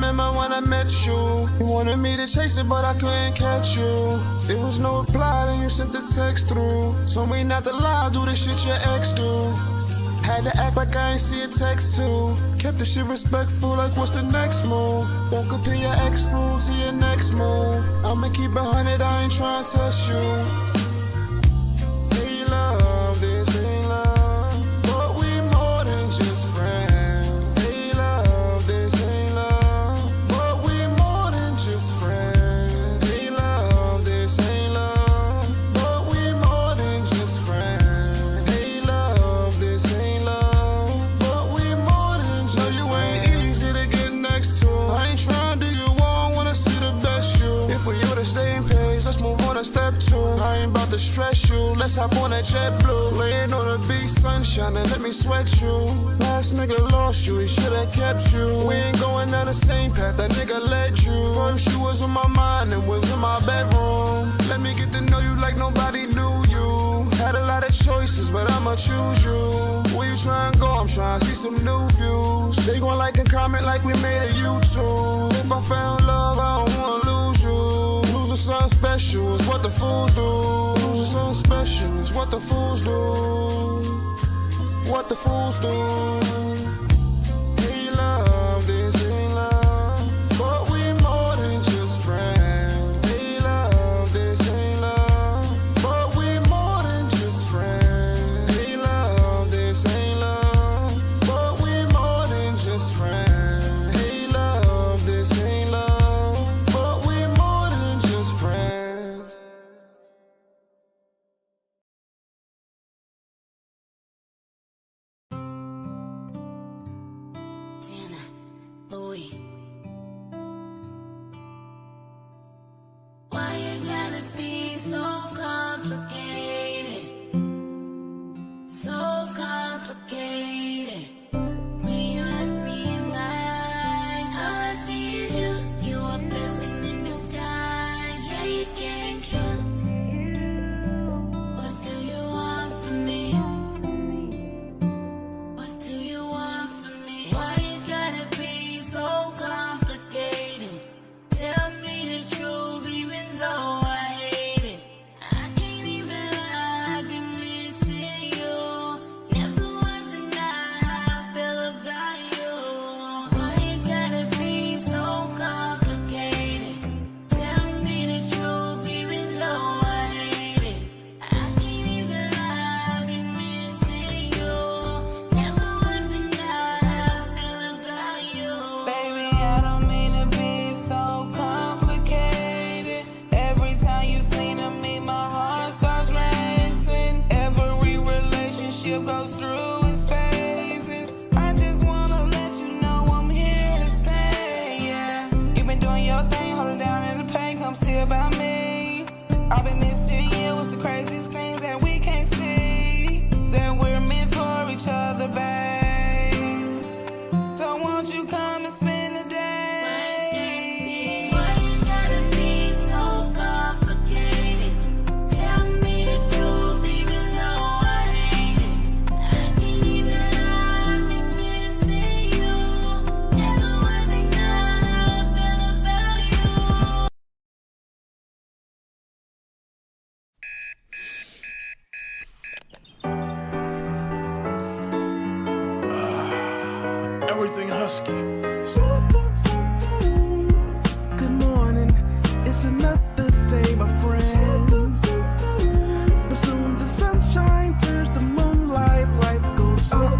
remember when I met you. You wanted me to chase it, but I couldn't catch you. There was no reply, then you sent the text through. Told me not to lie, do the shit your ex do. Had to act like I ain't see a text too. Kept the shit respectful, like what's the next move? Don't compare your ex fool to your next move. I'ma keep 100, I ain't trying to test you. Hey love, this ain't love, but we more than just friends. Hey love, this ain't love, but we more than just friends. Hey love, this ain't love, but we more than just friends. Hey love, this ain't love, but we more than just friends. No, you ain't easy to get next to. I ain't trying to do you wrong, wanna see the best you. If we on the same page, let's move on to step 2. I ain't about to stress you, let's hop on that JetBlue. Laying on the beach, sunshine, and let me sweat you. Last nigga lost you, he should've kept you. We ain't going down the same path, that nigga led you. First you was on my mind and was in my bedroom. Let me get to know you like nobody knew you. Had a lot of choices, but I'ma choose you. Where you trying to go? I'm trying to see some new views. They gon' like and comment like we made a YouTube. If I found love, I don't wanna lose you. Losing something special is what the fools do. Losing something special is what the fools do. What the fools do. Hey love, this ain't love, but we more than just friends. Hey love, this ain't love, but we more than just friends. Hey love, this ain't love, but we more than just friends. Hey love, this ain't love, but we more than just friends. Why you gotta be so complicated? So complicated. When you look me in my eyes, all I see is you. You a blessing in disguise. Yeah, you came true. What do you want from me? What do you want from me? Why you gotta be so complicated? Tell me the truth, even though I hate it. I can't even lie, I've been missing you. Never want to deny how I feel about you. Why you gotta be so complicated? Tell me the truth, even though I hate it. I can't even lie, I've been missing you. Never want to deny how I feel about you. Baby, I don't mean to be so complicated. Every time you seem to me, my heart starts racing. Every relationship goes through its phases. I just wanna let you know I'm here to stay, yeah. You've been doing your thing, holding down and the pain comes still about me. I've been missing you, what's the craziest things that we can't see? That we're meant for each other, babe. So won't you come and spend the day? Why you gotta be so complicated? Tell me the truth, even though I hate it. I can't even lie, I've been missing you. Never was ignore how I feel about you. Everything husky. Good morning, it's another day, my friend. But soon the sunshine turns to moonlight, life goes on.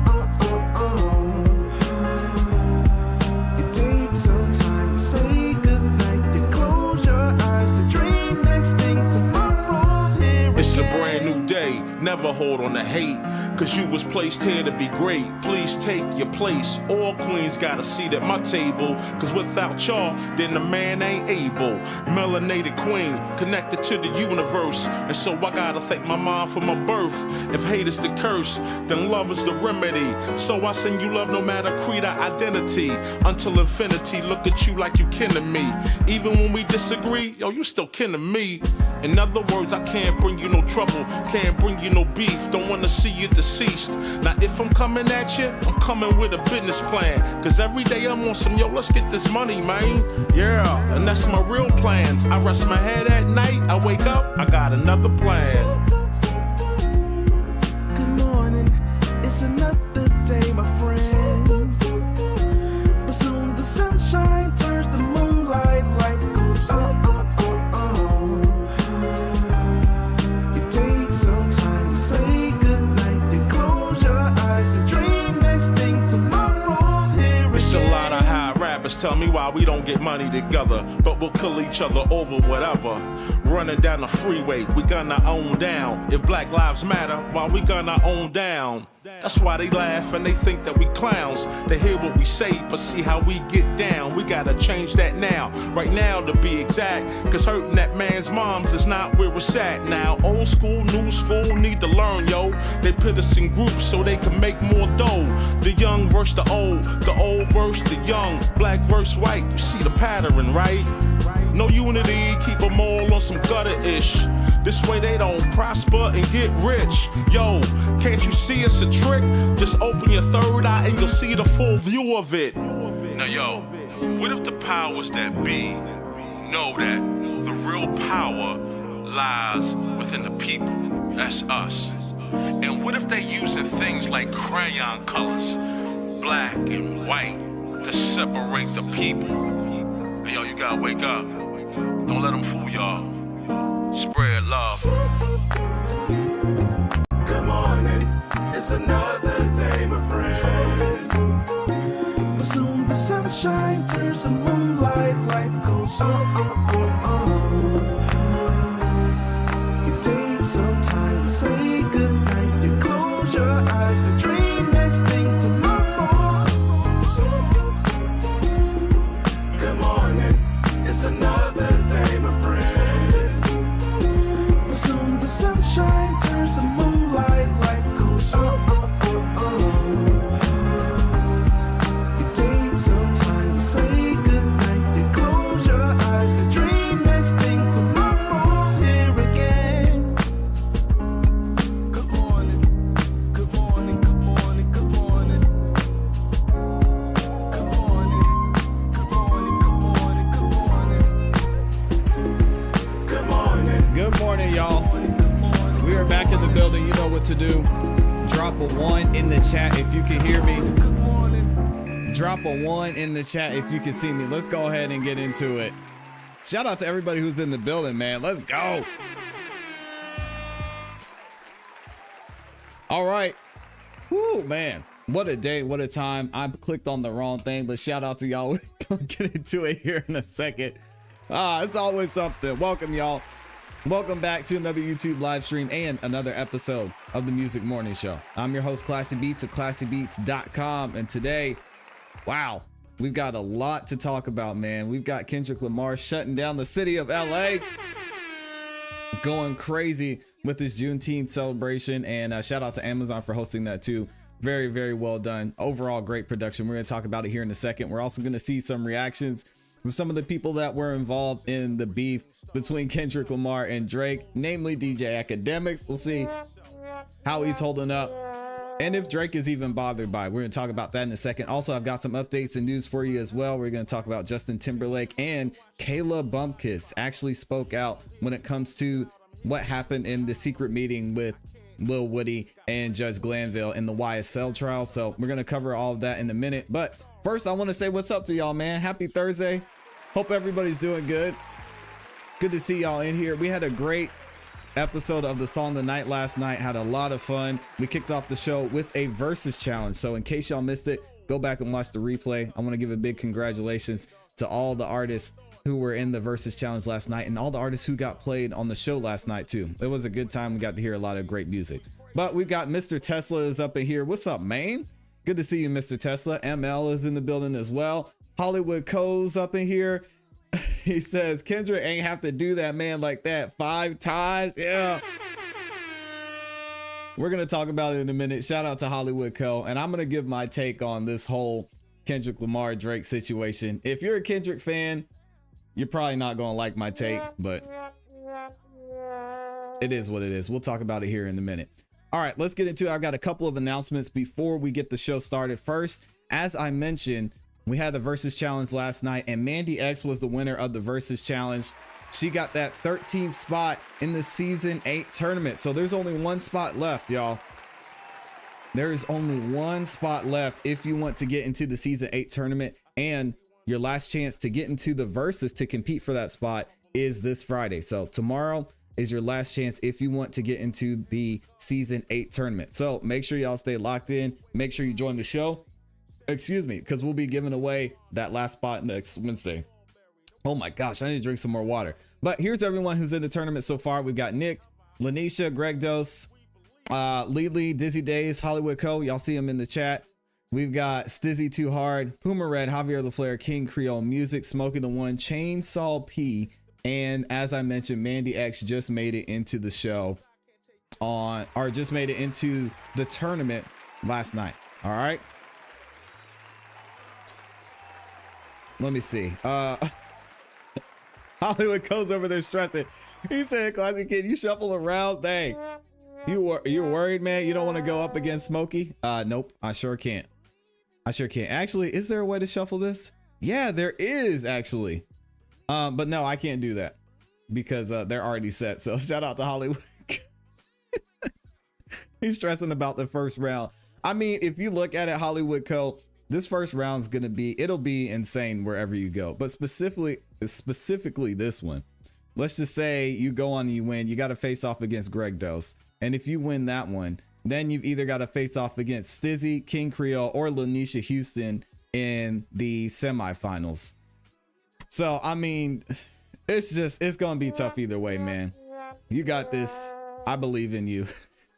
You take some time to say goodnight, you close your eyes to dream. Next thing tomorrow's here. It's a again. brand new day. Never hold on to hate, cause you was placed here to be great. Please take your place. All queens got a seat at my table, cause without y'all, then the man ain't able. Melanated queen, connected to the universe, and so I gotta thank my mom for my birth. If hate is the curse, then love is the remedy. So I send you love no matter creed or identity. Until infinity, look at you like you kin to me. Even when we disagree, yo, you still kin to me. In other words, I can't bring you no trouble, can't bring you no beef, don't wanna see you deceased. Now if I'm coming at you, I'm coming with a business plan. Cause every day I'm on some, yo, let's get this money, man. Yeah, and that's my real plans. I rest my head at night, I wake up, I got another plan. Good morning, it's another day, my friend. But soon the sunshine turns to moonlight, life goes on. You take some time to say goodnight, then close your eyes to dream next thing tomorrow's here again. It's a lot of high rappers tell me why we don't get money together, but we'll kill each other over whatever. Running down the freeway, we gonna own down. If Black Lives Matter, why we gonna own down? That's why they laugh and they think that we clowns. They hear what we say, but see how we get down. We gotta change that now, right now to be exact. Cause hurting that man's moms is not where it's at now. Old school, new school need to learn, yo. They put us in groups so they can make more dough. The young versus the old versus the young. Black versus white, you see the pattern, right? No unity, keep them all on some gutter-ish. This way they don't prosper and get rich. Yo, can't you see it's a trick? Just open your third eye and you'll see the full view of it. Now yo, what if the powers that be know that the real power lies within the people? That's us. And what if they using things like crayon colors, black and white, to separate the people? Hey, yo, you gotta wake up. Don't let them fool y'all. Spread love. Good morning, it's another day, my friend. But soon the sunshine turns to moonlight, life goes on. You take some time to say goodnight, you close your eyes to dream next thing tomorrow's. Good morning, it's another day, my friend. But soon the sunshine turns to moonlight, life goes on. You take some time to say goodnight, you close your eyes to dream next thing tomorrow's here again. Good morning, good morning, good morning, good morning. Good morning, good morning, good morning, good morning. Good morning, Good morning, y'all. We are back in the building. You know what to do. Drop a 1 in the chat if you can hear me. good morning. Drop a 1 in the chat if you can see me. Let's go ahead and get into it. Shout out to everybody who's in the building, man. Let's go. All right. Woo, man. What a day. What a time. I clicked on the wrong thing, but shout out to y'all. We're going to get into it here in a second. It's always something. Welcome, y'all. Welcome back to another YouTube live stream and another episode of the Music Morning Show. I'm your host, ClassE Beats of ClassEbeats.com. And today, wow, we've got a lot to talk about, man. We've got Kendrick Lamar shutting down the city of LA, going crazy with his Juneteenth celebration. And shout out to Amazon for hosting that too. Very, very well done. Overall, great production. We're going to talk about it here in a second. We're also going to see some reactions from some of the people that were involved in the beef between Kendrick Lamar and Drake, namely DJ Academics. We'll see how he's holding up and if Drake is even bothered by it. We're going to talk about that in a second. Also, I've got some updates and news for you as well. We're going to talk about Justin Timberlake, and Kayla Bumpkiss actually spoke out when it comes to what happened in the secret meeting with Lil Woody and Judge Glanville in the YSL trial. So we're going to cover all of that in a minute. But first, I want to say what's up to y'all, man. Happy Thursday. Hope everybody's doing good. Good to see y'all in here. We had a great episode of the Song of the Night last night. Had a lot of fun. We kicked off the show with a versus challenge. So in case y'all missed it, go back and watch the replay. I want to give a big congratulations to all the artists who were in the versus challenge last night and all the artists who got played on the show last night too. It was a good time. We got to hear a lot of great music. But we've got Mr. Tesla is up in here. What's up, man? Good to see you, Mr. Tesla. ML is in the building as well. Hollywood Co's up in here. He says Kendrick ain't have to do that man like that 5 times. Yeah. We're going to talk about it in a minute. Shout out to Hollywood Co. And I'm going to give my take on this whole Kendrick Lamar Drake situation. If you're a Kendrick fan, you're probably not going to like my take, but It is what it is. We'll talk about it here in a minute. All right, let's get into it. I've got a couple of announcements before we get the show started. First, as I mentioned, we had the Versus Challenge last night, and Mandy X was the winner of the Versus Challenge. She got that 13th spot in the Season 8 tournament. So there's only one spot left, y'all. There is only one spot left if you want to get into the Season 8 tournament, and your last chance to get into the Versus to compete for that spot is this Friday. So tomorrow is your last chance if you want to get into the Season 8 tournament. So make sure y'all stay locked in. Make sure you join the show. Excuse me, because we'll be giving away that last spot next Wednesday. Oh my gosh, I need to drink some more water. But here's everyone who's in the tournament so far. We've got Nick, Lanisha, Greg Dose, Lily, Dizzy Days, Hollywood Co. Y'all see them in the chat. We've got Stizzy Too Hard, Puma Red, Javier LaFleur, King Creole Music, Smoking the One, Chainsaw P, and as I mentioned, Mandy X just made it into the show just made it into the tournament last night. All right. Let me see. Hollywood Co's over there stressing. He said, "ClassE, can you shuffle around?" Dang. You're worried, man? You don't want to go up against Smokey? Nope. I sure can't. Actually, is there a way to shuffle this? Yeah, there is actually. But no, I can't do that because they're already set. So shout out to Hollywood. He's stressing about the first round. I mean, if you look at it, Hollywood Co, this first round's it'll be insane wherever you go. But specifically this one, let's just say you go on and you win, you got to face off against Greg Dose. And if you win that one, then you've either got to face off against Stizzy, King Creole, or Lanisha Houston in the semifinals. So, I mean, it's going to be tough either way, man. You got this. I believe in you.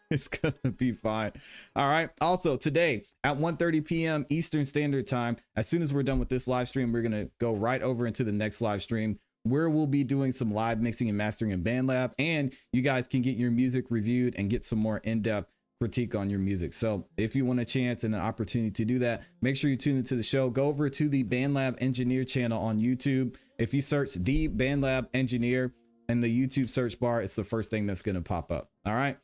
It's going to be fine. All right. Also, today at 1:30 p.m. Eastern Standard Time, as soon as we're done with this live stream, we're going to go right over into the next live stream where we'll be doing some live mixing and mastering in BandLab, and you guys can get your music reviewed and get some more in-depth critique on your music. So if you want a chance and an opportunity to do that, make sure you tune into the show. Go over to the BandLab Engineer channel on YouTube. If you search the BandLab Engineer in the YouTube search bar, it's the first thing that's going to pop up. All right.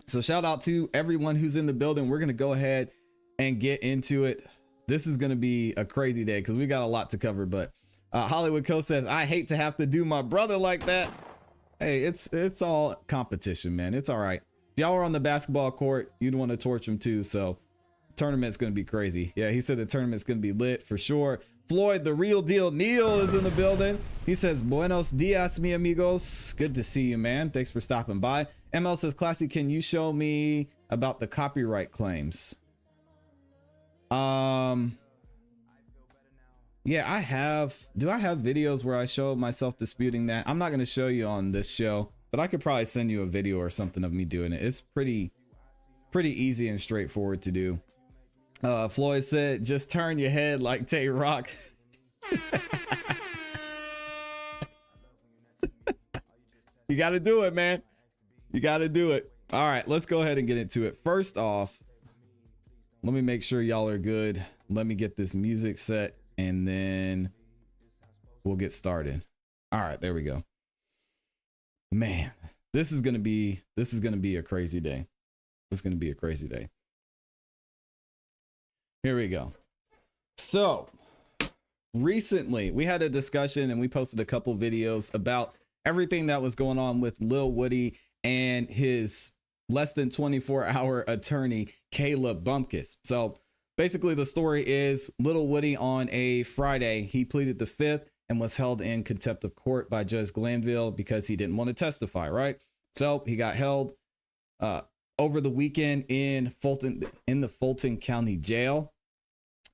So shout out to everyone who's in the building. We're going to go ahead and get into it. This is going to be a crazy day because we got a lot to cover, but Hollywood Co says, "I hate to have to do my brother like that." Hey, it's all competition, man. It's all right. If y'all are on the basketball court, you'd want to torch him too. So tournament's going to be crazy. Yeah, he said the tournament's going to be lit for sure. Floyd, the real deal Neil, is in the building. He says, "Buenos dias, mi amigos." Good to see you, man. Thanks for stopping by. ML says, "ClassE, can you show me about the copyright claims?" Yeah, I have. Do I have videos where I show myself disputing that? I'm not going to show you on this show, but I could probably send you a video or something of me doing it. It's pretty easy and straightforward to do. Floyd said, "Just turn your head like Tay Rock." You got to do it, man. You got to do it. All right, let's go ahead and get into it. First off, let me make sure y'all are good. Let me get this music set, and then we'll get started. All right, there we go. Man, this is gonna be a crazy day. It's gonna be a crazy day. Here we go. So recently we had a discussion and we posted a couple videos about everything that was going on with Lil Woody and his less than 24-hour attorney, Caleb Bumpkus. So basically the story is Lil Woody on a Friday, he pleaded the fifth and was held in contempt of court by Judge Glanville because he didn't want to testify, right? So he got held over the weekend in the Fulton County Jail.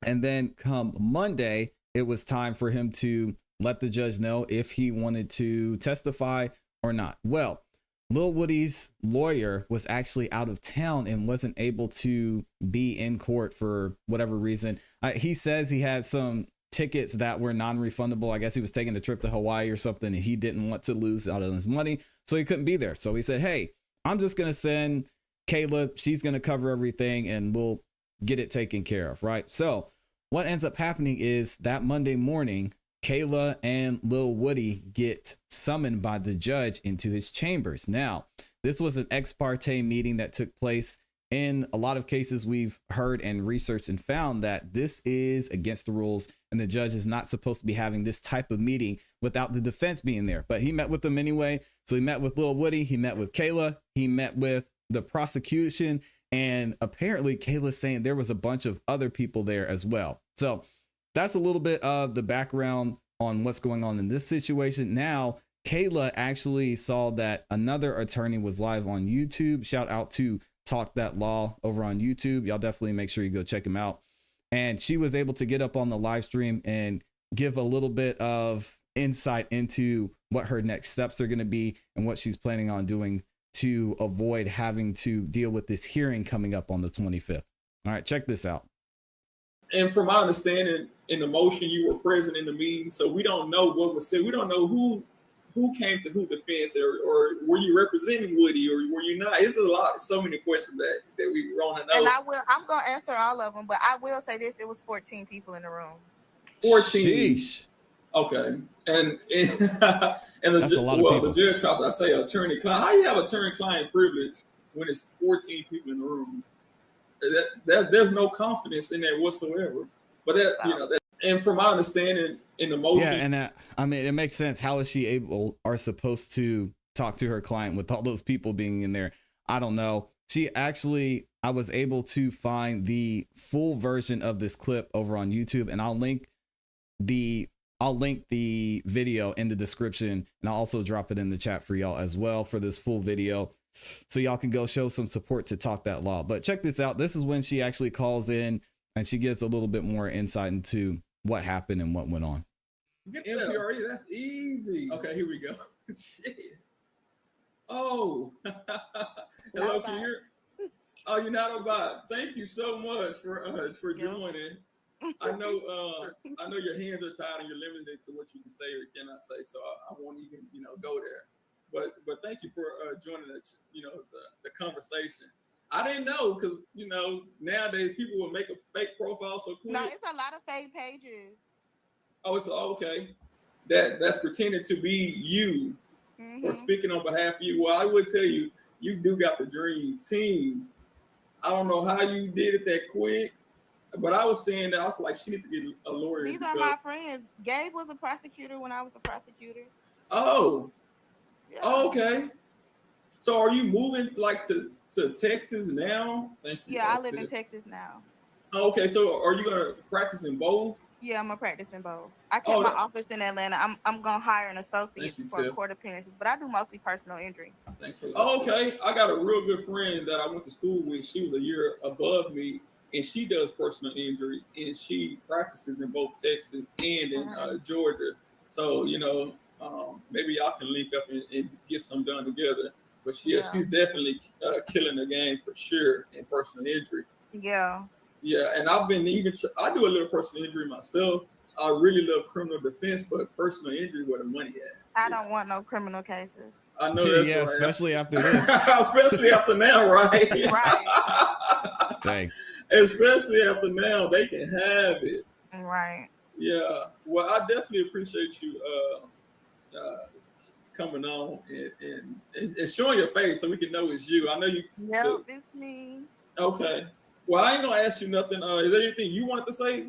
And then come Monday, it was time for him to let the judge know if he wanted to testify or not. Well, Lil Woody's lawyer was actually out of town and wasn't able to be in court for whatever reason. He says he had some tickets that were non-refundable. I guess he was taking a trip to Hawaii or something and he didn't want to lose out on his money, so he couldn't be there. So he said, "Hey, I'm just going to send Caleb. She's going to cover everything and we'll get it taken care of." Right. So what ends up happening is that Monday morning, Kayla and Lil Woody get summoned by the judge into his chambers. Now, this was an ex parte meeting that took place. In a lot of cases, we've heard and researched and found that this is against the rules, and the judge is not supposed to be having this type of meeting without the defense being there. But he met with them anyway. So he met with Lil Woody, he met with Kayla, he met with the prosecution, and apparently Kayla's saying there was a bunch of other people there as well. So that's a little bit of the background on what's going on in this situation. Now, Kayla actually saw that another attorney was live on YouTube. Shout out to Talk That Law over on YouTube. Y'all definitely make sure you go check him out. And she was able to get up on the live stream and give a little bit of insight into what her next steps are going to be and what she's planning on doing to avoid having to deal with this hearing coming up on the 25th. All right, check this out. And from my understanding, in the motion, you were present in the meeting, so we don't know what was said. We don't know who came to who defense, or were you representing Woody, or were you not? It's a lot, so many questions that we want to know. And I'm going to answer all of them, but I will say this: it was 14 people in the room. 14. Sheesh. Okay, and That's a lot of people. The judge tried to say attorney-client. How you have attorney-client privilege when it's 14 people in the room? There's no confidence in that whatsoever. But and from my understanding, in the motion, yeah, and I mean, it makes sense. How is she able or supposed to talk to her client with all those people being in there? I don't know. I was able to find the full version of this clip over on YouTube, and I'll link the video in the description, and I'll also drop it in the chat for y'all as well for this full video, so y'all can go show some support to Talk That Law. But check this out. This is when she actually calls in and she gives a little bit more insight into what happened and what went on. Get MPRE, that's easy. Okay, here we go. Shit. Oh. Hello, can you hear? Oh, you're not about. Thank you so much for joining. I know your hands are tied and you're limited to what you can say or cannot say, so I won't even go there. But thank you for joining us. The conversation. I didn't know, because nowadays people will make a fake profile so quick. No, it's a lot of fake pages. Oh, it's okay. That's pretending to be you or speaking on behalf of you. Well, I would tell you, you do got the dream team. I don't know how you did it that quick, but I was saying that I was like, she need to get a lawyer. These are my friends. Gabe was a prosecutor when I was a prosecutor. Oh, yeah. Oh, okay. So are you moving to Texas now? Thank you. Yeah, I live in Texas now. Okay, so are you gonna practice in both? Yeah, I'm gonna practice in both. I kept my office in Atlanta. I'm gonna hire an associate for court appearances, but I do mostly personal injury. Thanks for that. Okay, I got a real good friend that I went to school with. She was a year above me, and she does personal injury, and she practices in both Texas and in Georgia. So maybe y'all can link up and get some done together. But she's definitely killing the game for sure in personal injury. Yeah. Yeah, and I've been I do a little personal injury myself. I really love criminal defense, but personal injury where the money at. I don't want no criminal cases. I know that's right. Especially after this. Especially after now, right? Right. Dang. Especially after now, they can have it. Right. Yeah. Well, I definitely appreciate you coming on and showing your face so we can know it's you. I know you. Yep, it's me. Okay. Well, I ain't gonna ask you nothing. Is there anything you wanted to say,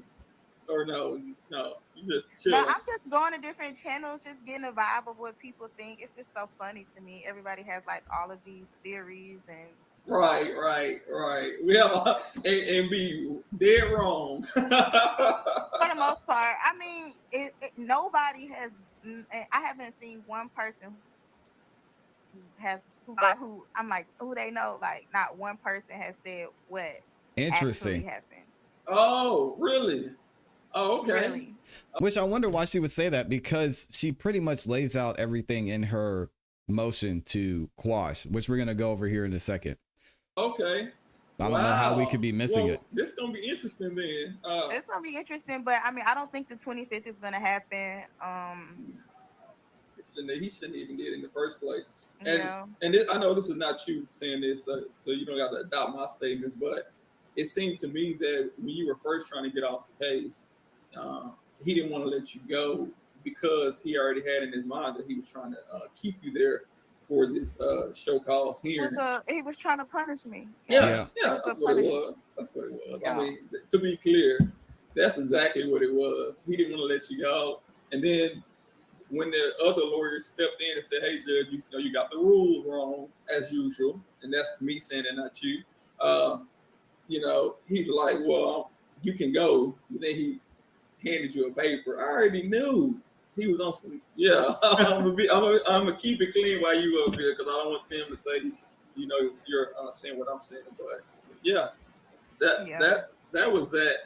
or no? You just chill. No, I'm just going to different channels, just getting a vibe of what people think. It's just so funny to me. Everybody has like all of these theories and. Right. We have and be dead wrong. For the most part, I mean, nobody has. I haven't seen one person who I'm like, who they know. Like, not one person has said what Interesting. actually happened. Oh, really? Oh, okay. Really? Which I wonder why she would say that, because she pretty much lays out everything in her motion to quash, which we're gonna go over here in a second. Okay. I don't know how we could be missing it. This is gonna be interesting then. It's gonna be interesting, but I mean, I don't think the 25th is gonna happen. He shouldn't even get in the first place. Yeah. And this, I know this is not you saying this, so you don't got to adopt my statements, but it seemed to me that when you were first trying to get off the case, he didn't want to let you go, because he already had in his mind that he was trying to keep you there for this show cause hearing. He was trying to punish me. Yeah, It was that's a what it punishment. was. That's what it was. Yeah. I mean, to be clear, that's exactly what it was. He didn't want to let you go. And then when the other lawyers stepped in and said, "Hey, Judge, you got the rules wrong as usual," and that's me saying that, not you. He was like, "Well, you can go." And then he handed you a paper. I already knew he was on some. Yeah, I'm gonna keep it clean while you up here because I don't want them to say, you're saying what I'm saying. But yeah, that was that.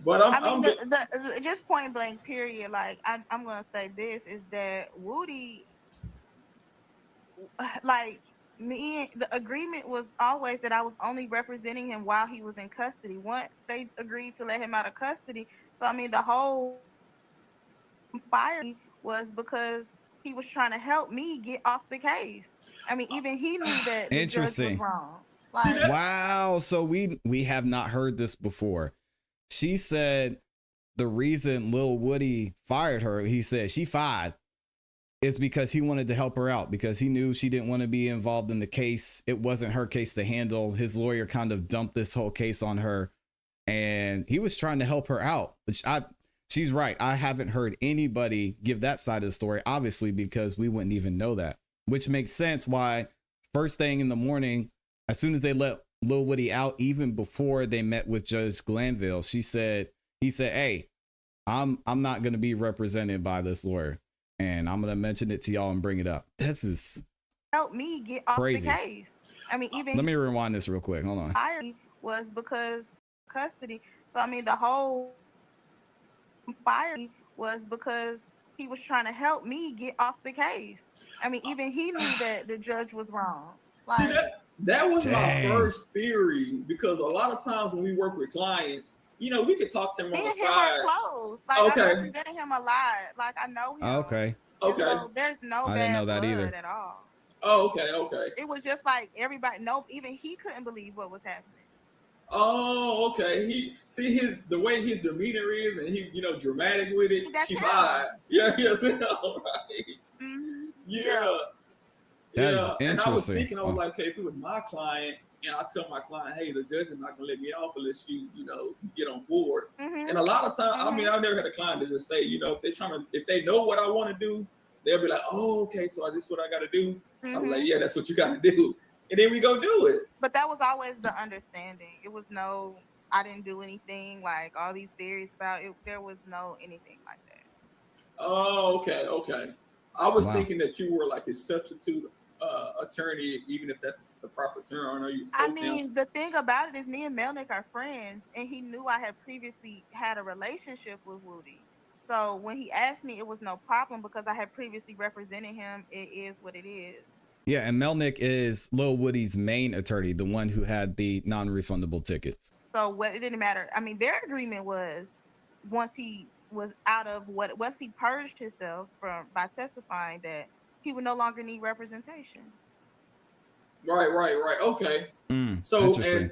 But I'm just point blank period. Like I'm gonna say this is that Woody, like me, the agreement was always that I was only representing him while he was in custody. Once they agreed to let him out of custody, so I mean the whole fire was because he was trying to help me get off the case. I mean, even he knew that the judge was Interesting. wrong. See Like, that? Wow. So we have not heard this before. She said the reason Lil Woody fired her, he said she fired, is because he wanted to help her out because he knew she didn't want to be involved in the case. It wasn't her case to handle. His lawyer kind of dumped this whole case on her and he was trying to help her out. Which she's right. I haven't heard anybody give that side of the story, obviously, because we wouldn't even know that, which makes sense why first thing in the morning, as soon as they let Lil Woody out, even before they met with Judge Glanville, he said, "Hey, I'm not going to be represented by this lawyer. And I'm going to mention it to y'all and bring it up." This is help me get off crazy. the case. I mean, even Let me rewind this real quick. Hold on. fired was because custody. So I mean, the whole fire was because he was trying to help me get off the case. I mean, even he knew that the judge was wrong. See, that was my Dang. first theory because a lot of times when we work with clients, we could talk to them Me on and the him side. are close. Like Okay. I represented him a lot. Like I know him. Okay. And Okay. so there's no I bad didn't know that blood either. at all. Oh, okay. It was just like everybody. No, even he couldn't believe what was happening. Oh, okay. The way his demeanor is, and he, dramatic with it. That's She's him. high. Yeah, yes, right. Mm-hmm. Yeah. That is And I was interesting. thinking, I was like, okay, if it was my client, and I tell my client, hey, the judge is not gonna let me off unless you get on board. Mm-hmm. And a lot of times, I mean, I've never had a client to just say, if they know what I want to do, they'll be like, oh, okay, so this is what I got to do. I'm like, yeah, that's what you got to do. And then we go do it. But that was always the understanding. It was I didn't do anything, like all these theories about it. There was no anything like that. Oh, okay. I was Wow. thinking that you were like a substitute attorney, even if that's the proper term. I know you was co-counsel. The thing about it is me and Melnick are friends, and he knew I had previously had a relationship with Woody. So when he asked me, it was no problem because I had previously represented him. It is what it is. Yeah, and Melnick is Lil Woody's main attorney, the one who had the non-refundable tickets. So it didn't matter. I mean, their agreement was once he was once he purged himself by testifying that he would no longer need representation. Right. Okay. So, interesting. and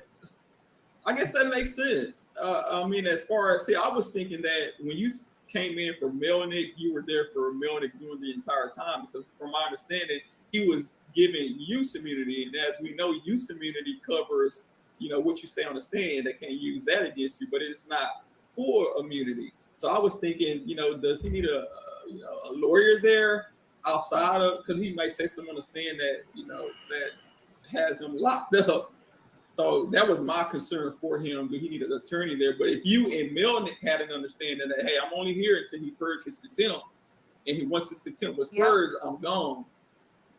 I guess that makes sense. I mean, as far as, I was thinking that when you came in for Melnick, you were there for Melnick during the entire time because from my understanding, he was giving use immunity. And as we know, use immunity covers, what you say on the stand. They can't use that against you, but it's not full immunity. So I was thinking, does he need a lawyer there outside of, because he might say something on the stand that, that has him locked up. So that was my concern for him. Do he need an attorney there? But if you and Melnick had an understanding that, hey, I'm only here until he purged his contempt, and once his contempt was purged, I'm gone.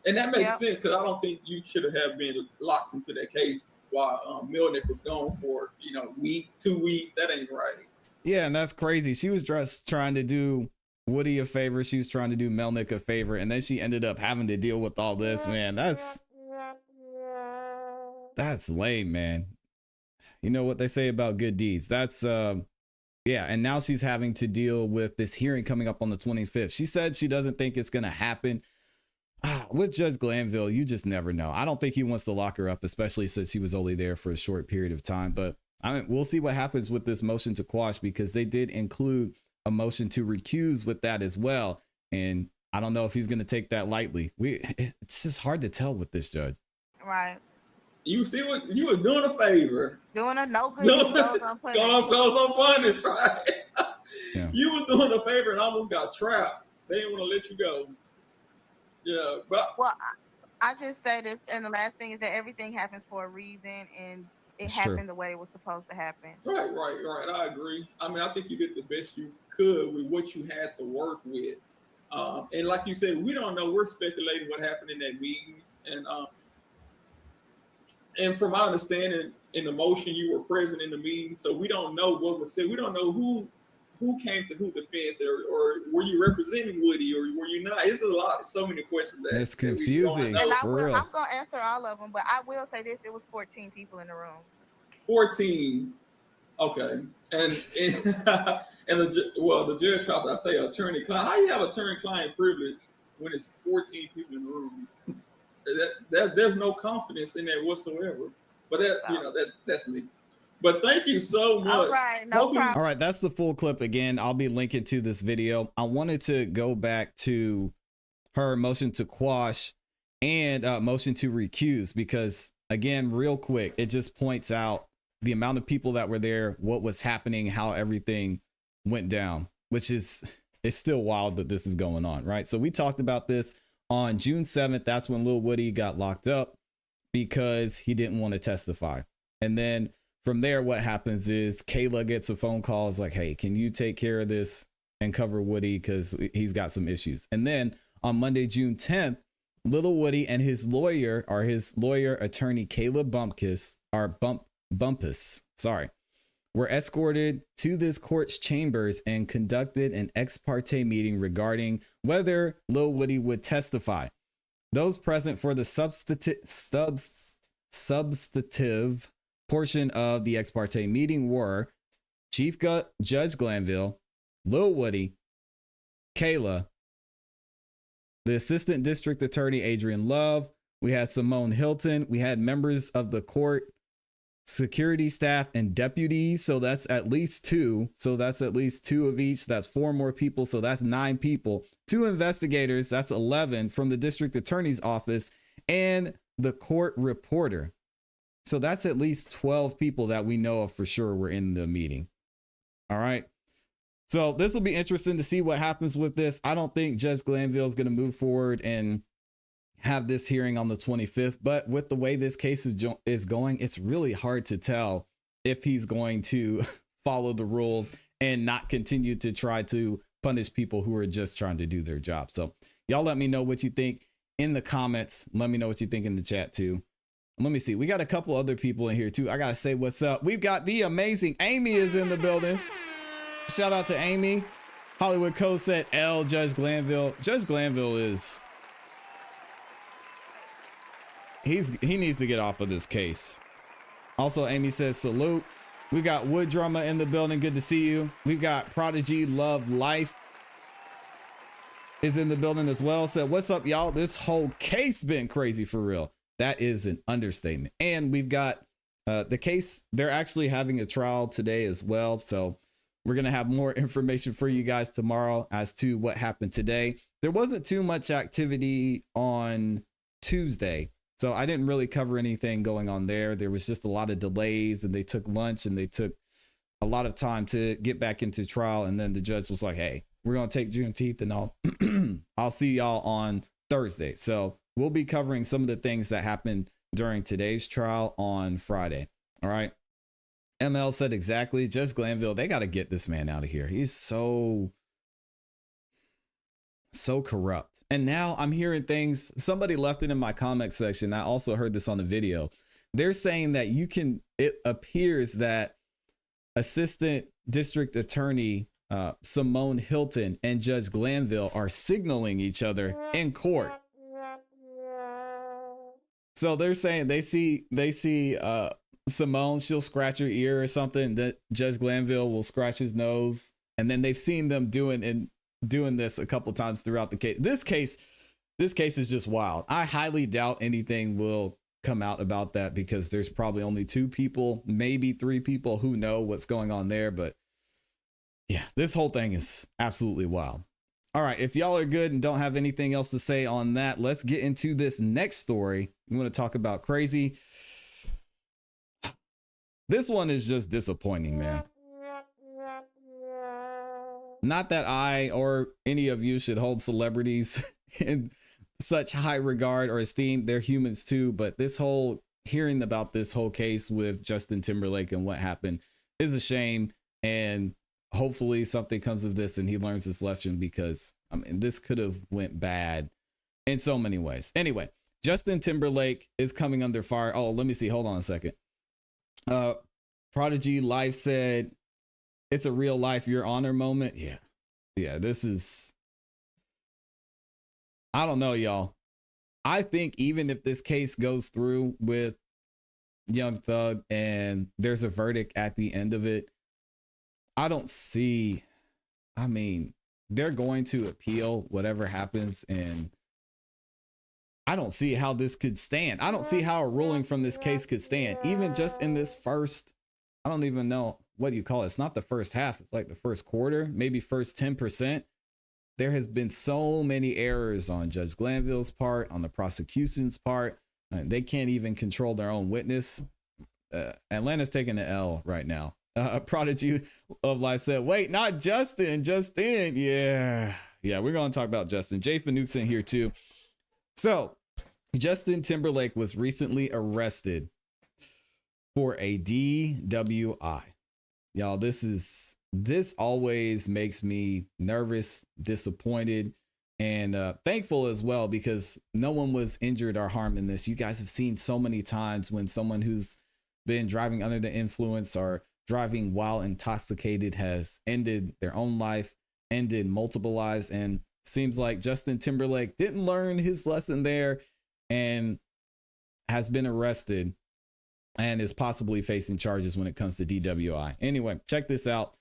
And that makes sense because I don't think you should have been locked into that case while Melnick was gone for week, 2 weeks. That ain't right. Yeah, and that's crazy. She was just trying to do Woody a favor. She was trying to do Melnick a favor, and then she ended up having to deal with all this. Man, that's lame, man. You know what they say about good deeds. That's and now she's having to deal with this hearing coming up on the 25th. She said she doesn't think it's gonna happen. With Judge Glanville, you just never know. I don't think he wants to lock her up, especially since she was only there for a short period of time. But I mean, we'll see what happens with this motion to quash because they did include a motion to recuse with that as well. And I don't know if he's going to take that lightly. It's just hard to tell with this judge. Right. You see what you were doing a favor. Doing a no good deed goes unpunished. Goes unpunished, right? Yeah. You was doing a favor and almost got trapped. They didn't want to let you go. Yeah, but Well, I just say this, and the last thing is that everything happens for a reason, and it happened the way it was supposed to happen. Right. I agree. I mean, I think you did the best you could with what you had to work with. And like you said, we don't know. We're speculating what happened in that meeting. And from my understanding, in the motion, you were present in the meeting, so we don't know what was said. We don't know who came to who defense, or were you representing Woody, or were you not? It's a lot, so many questions. It's confusing. And I'm going to answer all of them, but I will say this: it was 14 people in the room. 14. Okay. And the judge tried to say attorney-client. How you have attorney-client privilege when it's 14 people in the room? There's no confidence in that whatsoever. But that's me. But thank you so much. All right, no problem. All right, that's the full clip again. I'll be linking to this video. I wanted to go back to her motion to quash and motion to recuse because, again, real quick, it just points out the amount of people that were there, what was happening, how everything went down, which is, it's still wild that this is going on, right? So we talked about this on June 7th. That's when Lil Woody got locked up because he didn't want to testify. And then from there, what happens is Kayla gets a phone call. It's like, hey, can you take care of this and cover Woody because he's got some issues. And then on Monday, June 10th, Lil Woody and his lawyer, attorney Kayla Bumpus, were escorted to this court's chambers and conducted an ex parte meeting regarding whether Lil Woody would testify. Those present for the substantive portion of the ex parte meeting were Chief Judge Glanville, Lil Woody, Kayla, the Assistant District Attorney Adrian Love. We had Simone Hilton. We had members of the court, security staff, and deputies. So that's at least two. So that's at least two of each. That's 4 more people. So that's 9 people. 2 investigators. That's 11 from the district attorney's office and the court reporter. So that's at least 12 people that we know of for sure were in the meeting. All right. So this will be interesting to see what happens with this. I don't think Judge Glanville is going to move forward and have this hearing on the 25th. But with the way this case is going, it's really hard to tell if he's going to follow the rules and not continue to try to punish people who are just trying to do their job. So y'all let me know what you think in the comments. Let me know what you think in the chat too. Let me see. We got a couple other people in here too. I got to say what's up. We've got the amazing Amy is in the building. Shout out to Amy. Hollywood Code said L Judge Glanville. Judge Glanville is, he needs to get off of this case. Also, Amy says salute. We got Wood Drummer in the building. Good to see you. We've got Prodigy Love Life is in the building as well. Said, what's up, y'all? This whole case been crazy for real. That is an understatement. And we've got the case. They're actually having a trial today as well. So we're going to have more information for you guys tomorrow as to what happened today. There wasn't too much activity on Tuesday, so I didn't really cover anything going on there. There was just a lot of delays, and they took lunch and they took a lot of time to get back into trial. And then the judge was like, hey, we're going to take Juneteenth and I'll see y'all on Thursday. So we'll be covering some of the things that happened during today's trial on Friday. All right. ML said exactly. Judge Glanville, they got to get this man out of here. He's so corrupt. And now I'm hearing things. Somebody left it in my comment section. I also heard this on the video. They're saying that it appears that Assistant District Attorney Simone Hilton and Judge Glanville are signaling each other in court. So they're saying they see Simone, she'll scratch her ear or something, that Judge Glanville will scratch his nose. And then they've seen them doing this a couple times throughout the case. This case is just wild. I highly doubt anything will come out about that because there's probably only 2 people, maybe 3 people who know what's going on there. But Yeah, this whole thing is absolutely wild. All right, if y'all are good and don't have anything else to say on that, let's get into this next story. We want to talk about crazy. This one is just disappointing, man. Not that I or any of you should hold celebrities in such high regard or esteem. They're humans too, but this whole hearing about this whole case with Justin Timberlake and what happened is a shame. And hopefully something comes of this and he learns this lesson, because I mean, this could have went bad in so many ways. Anyway, Justin Timberlake is coming under fire. Oh, let me see. Hold on a second. Prodigy Life said, it's a real life Your Honor moment. Yeah, this is, I don't know, y'all. I think even if this case goes through with Young Thug and there's a verdict at the end of it, I don't see, I mean, they're going to appeal whatever happens, and I don't see how this could stand. I don't see how a ruling from this case could stand, even just in this first, I don't even know, what do you call it? It's not the first half. It's like the first quarter, maybe first 10%. There has been so many errors on Judge Glanville's part, on the prosecution's part. They can't even control their own witness. Atlanta's taking the L right now. Prodigy of Life said, wait, not Justin, Justin. Yeah, we're going to talk about Justin. Jay Fanuke's in here too. So Justin Timberlake was recently arrested for a DWI. Y'all, this always makes me nervous, disappointed, and thankful as well, because no one was injured or harmed in this. You guys have seen so many times when someone who's been driving under the influence or driving while intoxicated has ended their own life, ended multiple lives, and seems like Justin Timberlake didn't learn his lesson there and has been arrested and is possibly facing charges when it comes to DWI. Anyway, check this out.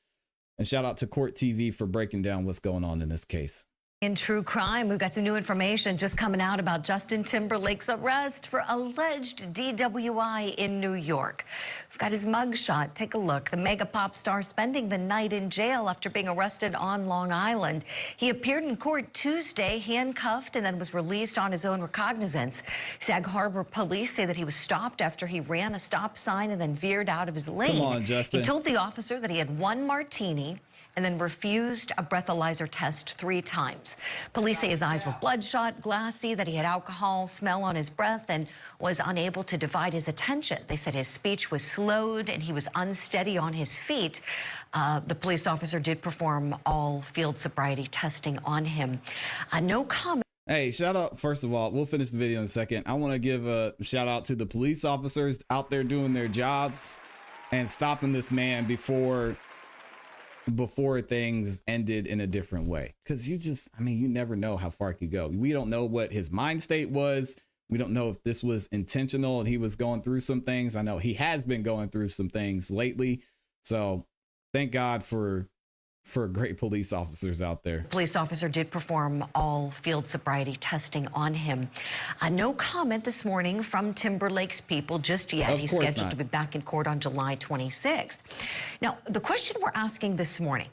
And shout out to Court TV for breaking down what's going on in this case. In true crime, we've got some new information just coming out about Justin Timberlake's arrest for alleged DWI in New York. We've got his mugshot. Take a look. The mega pop star spending the night in jail after being arrested on Long Island. He appeared in court Tuesday, handcuffed, and then was released on his own recognizance. Sag Harbor police say that he was stopped after he ran a stop sign and then veered out of his lane. Come on, Justin. He told the officer that he had one martini and then refused a breathalyzer test 3 times. Police say his eyes were bloodshot, glassy, that he had alcohol smell on his breath and was unable to divide his attention. They said his speech was slowed and he was unsteady on his feet. The police officer did perform all field sobriety testing on him. No comment. Hey, shout out, first of all, we'll finish the video in a second. I want to give a shout out to the police officers out there doing their jobs and stopping this man before things ended in a different way. Because you never know how far it could go. We don't know what his mind state was. We don't know if this was intentional and he was going through some things. I know he has been going through some things lately. So thank God for great police officers out there. Police officer did perform all field sobriety testing on him. No comment this morning from Timberlake's people just yet. He's scheduled to be back in court on July 26th. Now, the question we're asking this morning,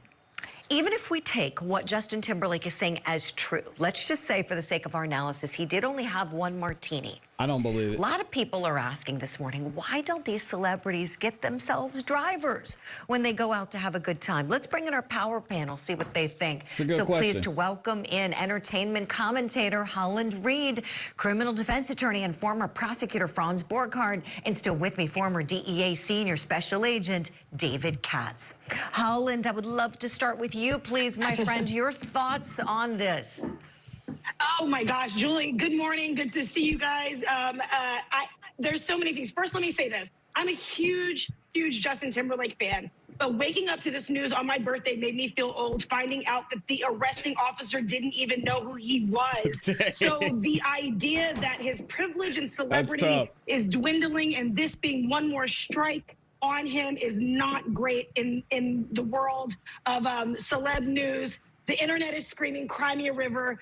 even if we take what Justin Timberlake is saying as true, let's just say for the sake of our analysis, he did only have one martini. I don't believe it. A lot of people are asking this morning, why don't these celebrities get themselves drivers when they go out to have a good time? Let's bring in our power panel, see what they think. It's a good question. Pleased to welcome in entertainment commentator Holland Reed, criminal defense attorney and former prosecutor Franz Borchardt, and still with me, former DEA senior special agent David Katz. Holland, I would love to start with you, please, my friend. Your thoughts on this? Oh my gosh, Julie, good morning. Good to see you guys. There's so many things. First, let me say this. I'm a huge Justin Timberlake fan. But waking up to this news on my birthday made me feel old, finding out that the arresting officer didn't even know who he was. So the idea that his privilege and celebrity is dwindling and this being one more strike on him is not great in the world of celeb news. The internet is screaming, cry me a river.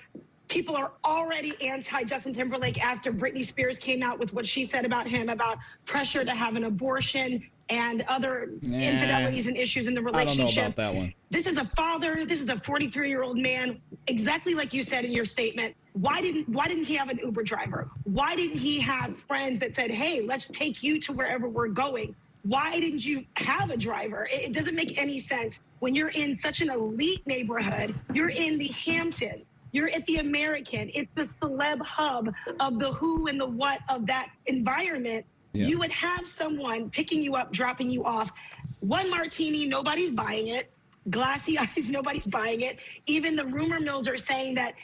People are already anti-Justin Timberlake after Britney Spears came out with what she said about him, about pressure to have an abortion. and other infidelities and issues in the I don't relationship. know about that one. This is a father. This is a 43-year-old man. Exactly like you said in your statement. Why didn't he have an Uber driver? Why didn't he have friends that said, "Hey, let's take you to wherever we're going"? Why didn't you have a driver? It doesn't make any sense when you're in such an elite neighborhood. You're in the Hamptons. You're at the American. It's the celeb hub of the who and the what of that environment. Yeah. You would have someone picking you up, dropping you off. One martini, nobody's buying it. Glassy eyes, nobody's buying it. Even the rumor mills are saying that